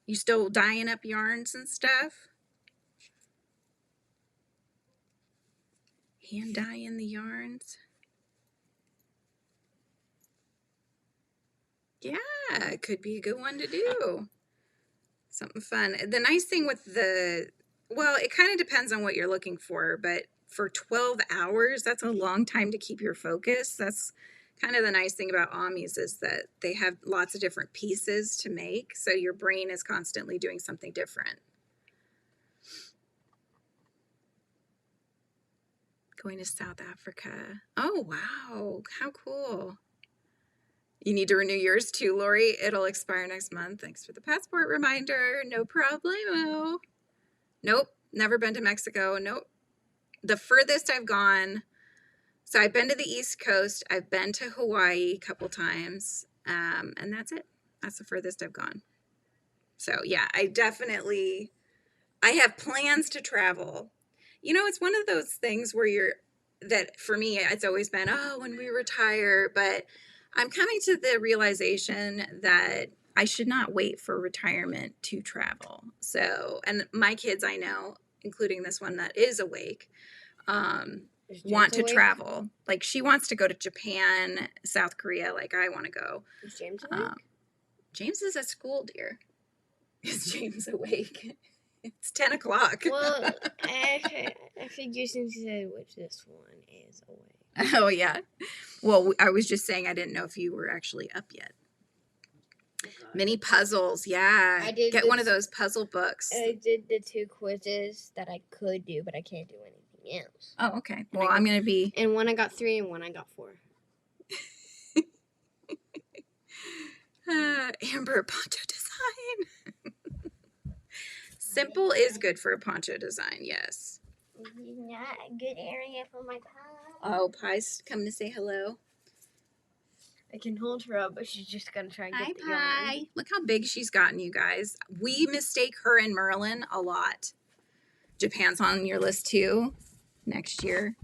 You still dyeing up yarns and stuff? Hand dyeing the yarns? Yeah, it could be a good one to do. Something fun. The nice thing with well, it kind of depends on what you're looking for, but for 12 hours, that's a long time to keep your focus. That's kind of the nice thing about Amis is that they have lots of different pieces to make, so your brain is constantly doing something different. Going to South Africa. Oh, wow. How cool. You need to renew yours too, Lori. It'll expire next month. Thanks for the passport reminder. No problemo. Nope. Never been to Mexico. Nope. The furthest I've gone, so I've been to the East Coast. I've been to Hawaii a couple times. And that's it. That's the furthest I've gone. So yeah, I have plans to travel. You know, it's one of those things where that for me, it's always been, oh, when we retire, but I'm coming to the realization that I should not wait for retirement to travel. So, and my kids, I know, including this one that is awake, want to travel. Like she wants to go to Japan, South Korea, like I want to go. Is James awake? James is at school, dear. Is James awake? It's 10 o'clock. Well, I figure since you said which this one is awake. Oh, yeah. Well, I was just saying I didn't know if you were actually up yet. Mini puzzles, yeah. I did Get one of those puzzle books. I did the 2 quizzes that I could do, but I can't do anything else. Oh, okay. Well, I'm going to be... And one I got 3 and one I got 4. Amber, poncho design. Simple is good for a poncho design, yes. Not a good area for my pie. Oh, Pie's coming to say hello. I can hold her up, but she's just going to try and Hi, get the yarn. Pie. Look how big she's gotten, you guys. We mistake her and Merlin a lot. Japan's on your list, too, next year.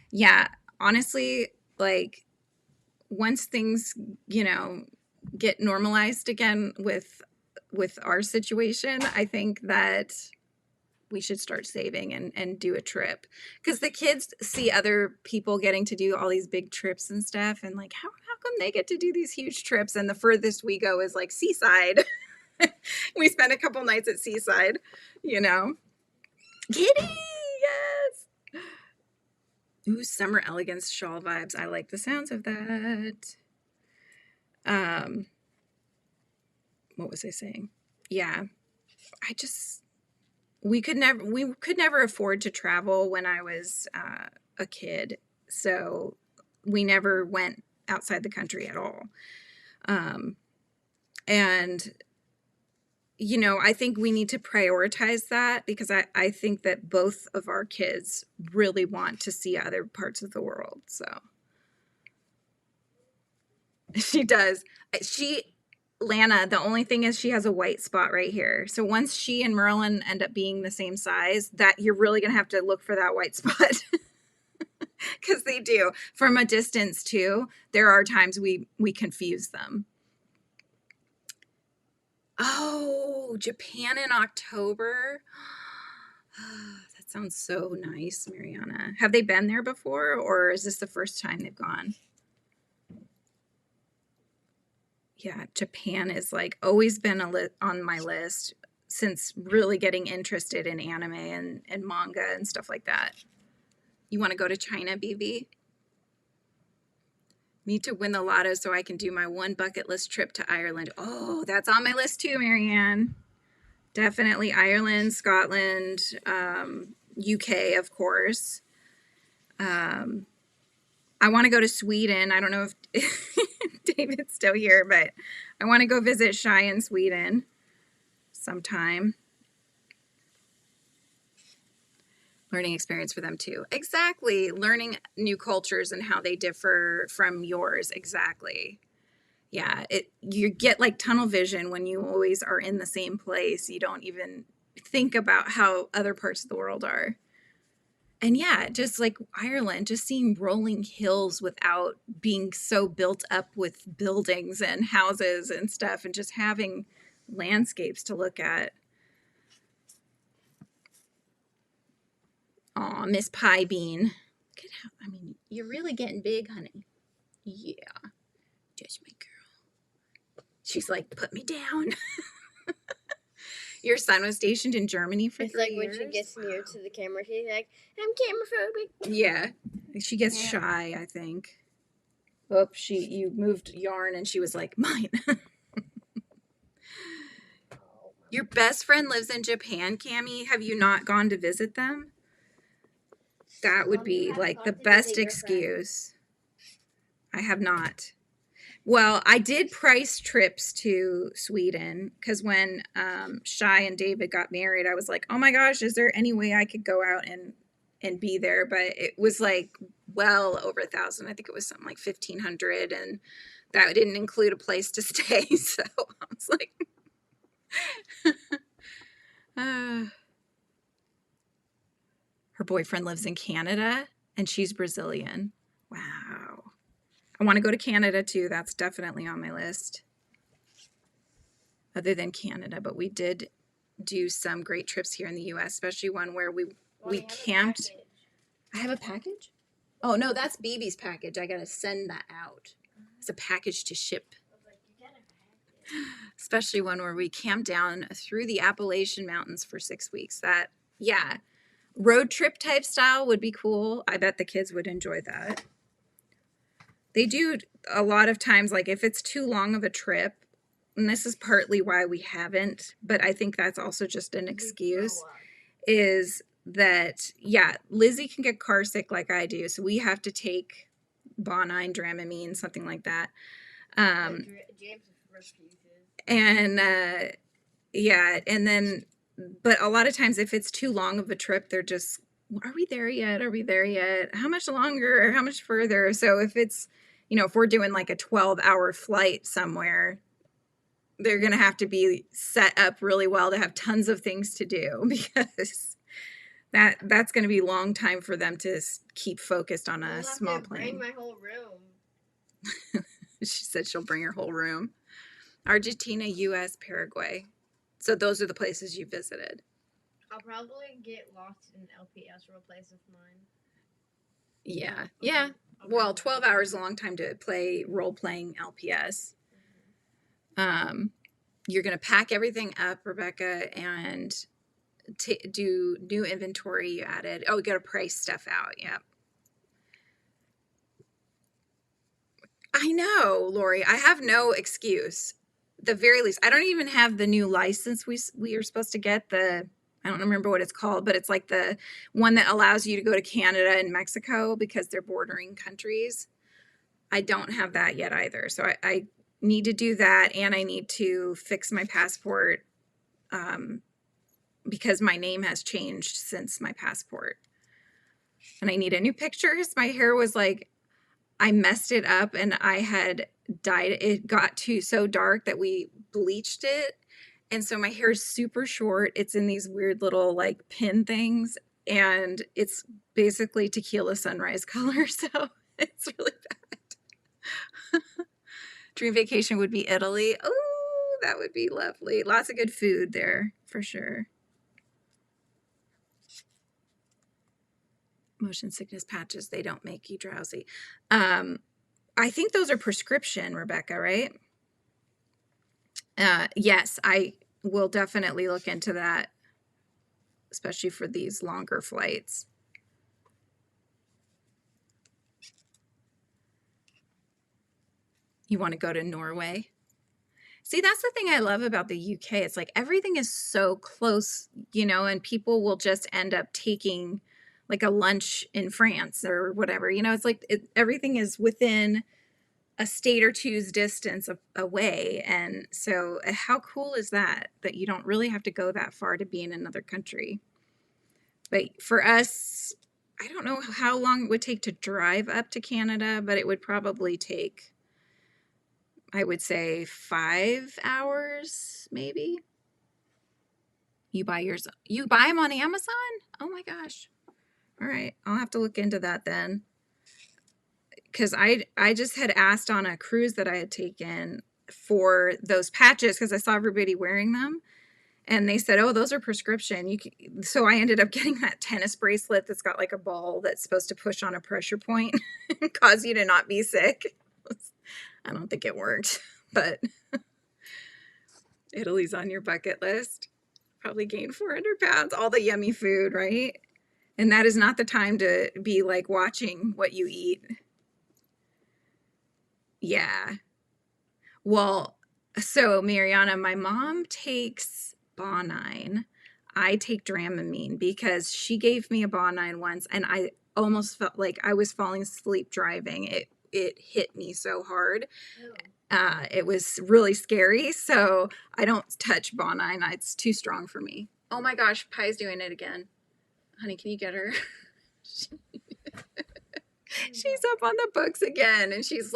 Yeah, honestly, like, once things, you know, get normalized again with our situation, I think that we should start saving and do a trip, because the kids see other people getting to do all these big trips and stuff, and like how come they get to do these huge trips and the furthest we go is like Seaside. We spend a couple nights at Seaside, you know. Kitty, yes. Ooh, summer elegance shawl vibes. I like the sounds of that. What was I saying? Yeah, we could never afford to travel when I was a kid, so we never went outside the country at all. And you know, I think we need to prioritize that, because I think that both of our kids really want to see other parts of the world. So she does. Lana, the only thing is she has a white spot right here. So once she and Merlin end up being the same size, that you're really going to have to look for that white spot. Because they do. From a distance, too, there are times we confuse them. Oh, Japan in October. That sounds so nice, Mariana. Have they been there before, or is this the first time they've gone? Yeah, Japan is like always been on my list since really getting interested in anime and manga and stuff like that. You want to go to China, BB? Need to win the lotto so I can do my one bucket list trip to Ireland. Oh, that's on my list too, Marianne. Definitely Ireland, Scotland, UK, of course. I want to go to Sweden. I don't know if David's still here, but I want to go visit Shy in Sweden sometime. Learning experience for them too. Exactly. Learning new cultures and how they differ from yours. Exactly. Yeah, you get like tunnel vision when you always are in the same place. You don't even think about how other parts of the world are. And yeah, just like Ireland, just seeing rolling hills without being so built up with buildings and houses and stuff, and just having landscapes to look at. Aw, Miss Pie Bean. Look at how, I mean, you're really getting big, honey. Yeah, just my girl. She's like, put me down. Your son was stationed in Germany for 3 It's like years? when she gets near to the camera, she's like, I'm camera phobic. Yeah. She gets shy, I think. Oh, you moved yarn and she was like, mine. Your best friend lives in Japan, Cammie. Have you not gone to visit them? That would be like the best excuse. I have not. Well, I did price trips to Sweden because when Shai and David got married, I was like, oh my gosh, is there any way I could go out and be there? But it was like well over 1,000. I think it was something like 1,500, and that didn't include a place to stay. So I was like, her boyfriend lives in Canada and she's Brazilian. Wow. I want to go to Canada too. That's definitely on my list. Other than Canada, but we did do some great trips here in the US, especially one where we camped. I have a package? Oh no, that's BB's package. I gotta send that out. It's a package to ship. Especially one where we camped down through the Appalachian Mountains for 6 weeks. That, yeah, road trip type style would be cool. I bet the kids would enjoy that. They do a lot of times, like if it's too long of a trip, and this is partly why we haven't, but I think that's also just an excuse, is that, yeah, Lizzie can get car sick like I do, so we have to take Bonine, Dramamine, something like that. And yeah, and then, but a lot of times if it's too long of a trip, they're just, are we there yet? Are we there yet? How much longer or how much further? So if it's, if we're doing like a 12-hour flight somewhere, they're going to have to be set up really well to have tons of things to do, because that's going to be a long time for them to keep focused on a small plane. Bring my whole room. She said she'll bring her whole room. Argentina, US, Paraguay. So those are the places you visited. I'll probably get lost in LPS or a place of mine. Yeah. Yeah. Well, 12 hours is a long time to play role-playing LPS. You're going to pack everything up, Rebecca, and do new inventory you added. Oh, you got to price stuff out. Yep. I know, Lori. I have no excuse. The very least, I don't even have the new license we are supposed to get. I don't remember what it's called, but it's like the one that allows you to go to Canada and Mexico because they're bordering countries. I don't have that yet either. So I need to do that, and I need to fix my passport because my name has changed since my passport. And I need a new picture because my hair was like, I messed it up and I had dyed it. Got so dark that we bleached it. And so my hair is super short. It's in these weird little like pin things. And it's basically tequila sunrise color. So it's really bad. Dream vacation would be Italy. Oh, that would be lovely. Lots of good food there for sure. Motion sickness patches, they don't make you drowsy. I think those are prescription, Rebecca, right? Yes, I will definitely look into that, especially for these longer flights. You want to go to Norway? See, that's the thing I love about the UK. It's like everything is so close, and people will just end up taking like a lunch in France or whatever. It's like everything is within a state or two's distance away. And so how cool is that you don't really have to go that far to be in another country? But for us, I don't know how long it would take to drive up to Canada, but it would probably take, I would say, 5 hours, maybe. You buy yours, you buy them on Amazon? Oh my gosh. All right, I'll have to look into that then. Because I just had asked on a cruise that I had taken for those patches because I saw everybody wearing them. And they said, oh, those are prescription. So I ended up getting that tennis bracelet that's got like a ball that's supposed to push on a pressure point and cause you to not be sick. I don't think it worked, but Italy's on your bucket list. Probably gained 400 pounds. All the yummy food, right? And that is not the time to be like watching what you eat. Yeah. Well, so Mariana, my mom takes Bonine. I take Dramamine because she gave me a Bonine once and I almost felt like I was falling asleep driving. It hit me so hard. It was really scary. So I don't touch Bonine. It's too strong for me. Oh my gosh, Pie's doing it again. Honey, can you get her? She's up on the books again and she's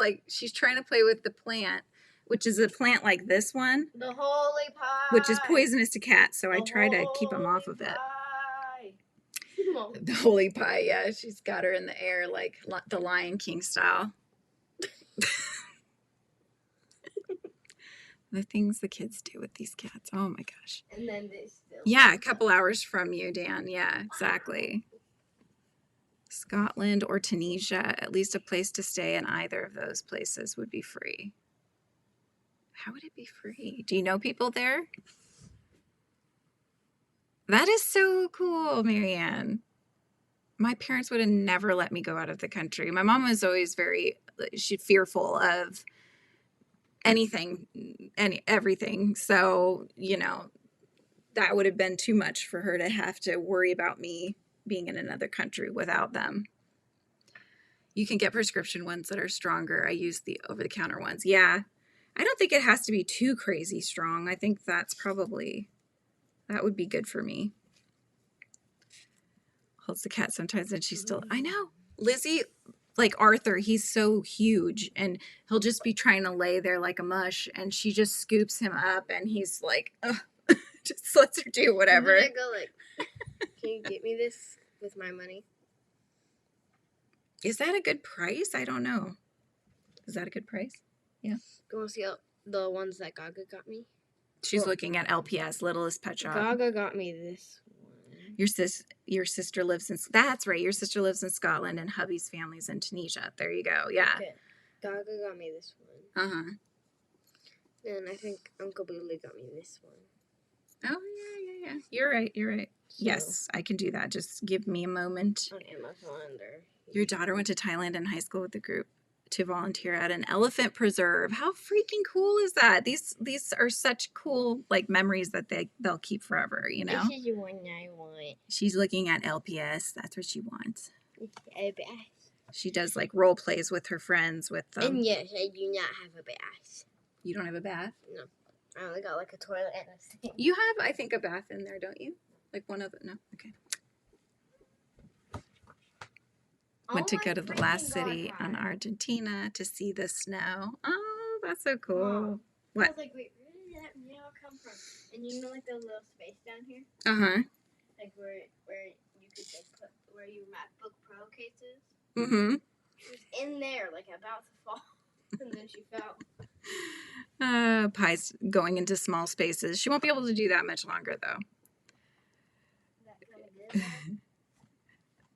trying to play with the plant, which is a plant like this one. The holy pie. Which is poisonous to cats, so I try to keep them off of it. The holy pie, yeah. She's got her in the air like the Lion King style. The things the kids do with these cats. Oh my gosh. And then they still. Yeah, a couple hours from you, Dan. Yeah, exactly. Scotland or Tunisia, at least a place to stay in either of those places would be free. How would it be free? Do you know people there? That is so cool, Marianne. My parents would have never let me go out of the country. My mom was always she's fearful of anything, everything. So, that would have been too much for her to have to worry about me being in another country without them. You can get prescription ones that are stronger. I use the over-the-counter ones. Yeah. I don't think it has to be too crazy strong. I think that would be good for me. Holds the cat sometimes and she's still, I know. Lizzie, like Arthur, he's so huge and he'll just be trying to lay there like a mush and she just scoops him up and he's like, ugh, just lets her do whatever. I go like, can you get me this with my money? Is that a good price? I don't know. Is that a good price? Yeah. You want to see the ones that Gaga got me? She's looking at LPS, Littlest Pet Shop. Gaga got me this one. Your sister lives in, that's right. Your sister lives in Scotland and hubby's family's in Tunisia. There you go. Yeah. Okay. Gaga got me this one. Uh-huh. And I think Uncle Blvd got me this one. Oh, yeah. You're right. So, yes, I can do that. Just give me a moment. On Amazon or... Your daughter went to Thailand in high school with the group to volunteer at an elephant preserve. How freaking cool is that? These are such cool memories that they'll keep forever, This is the one I want. She's looking at LPS. That's what she wants. LPS. She does role plays with her friends with them. And yes, I do not have a bath. You don't have a bath? No. I only got a toilet and a sink. You have, I think, a bath in there, don't you? One of them? No? Okay. Went to go to the last city in Argentina to see the snow. Oh, that's so cool. Mom, what? I was like, wait, where did that meow come from? And you know, the little space down here? Uh-huh. Where you could put where your MacBook Pro case is? Mm-hmm. She was in there, about to fall. And then she fell. Pie's going into small spaces. She won't be able to do that much longer, though. That kind of good.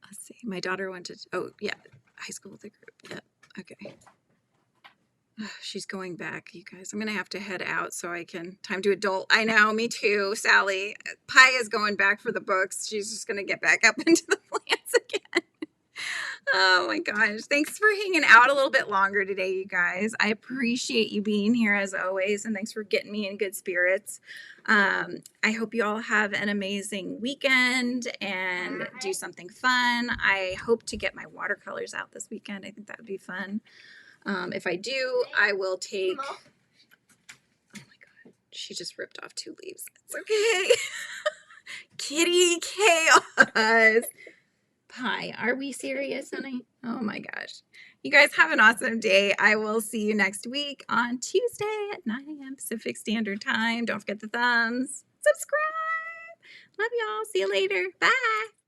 Let's see. My daughter went to, high school with a group. Yep. Okay. She's going back, you guys. I'm going to have to head out so I can, time to adult. I know, me too, Sally. Pie is going back for the books. She's just going to get back up into the plants again. Oh my gosh. Thanks for hanging out a little bit longer today, you guys. I appreciate you being here as always, and thanks for getting me in good spirits. I hope you all have an amazing weekend and do something fun. I hope to get my watercolors out this weekend. I think that would be fun. If I do, I will take... Oh my God. She just ripped off 2 leaves. It's okay. Kitty chaos. Pie. Are we serious, honey? Oh my gosh. You guys have an awesome day. I will see you next week on Tuesday at 9 a.m. Pacific Standard Time. Don't forget the thumbs. Subscribe. Love y'all. See you later. Bye.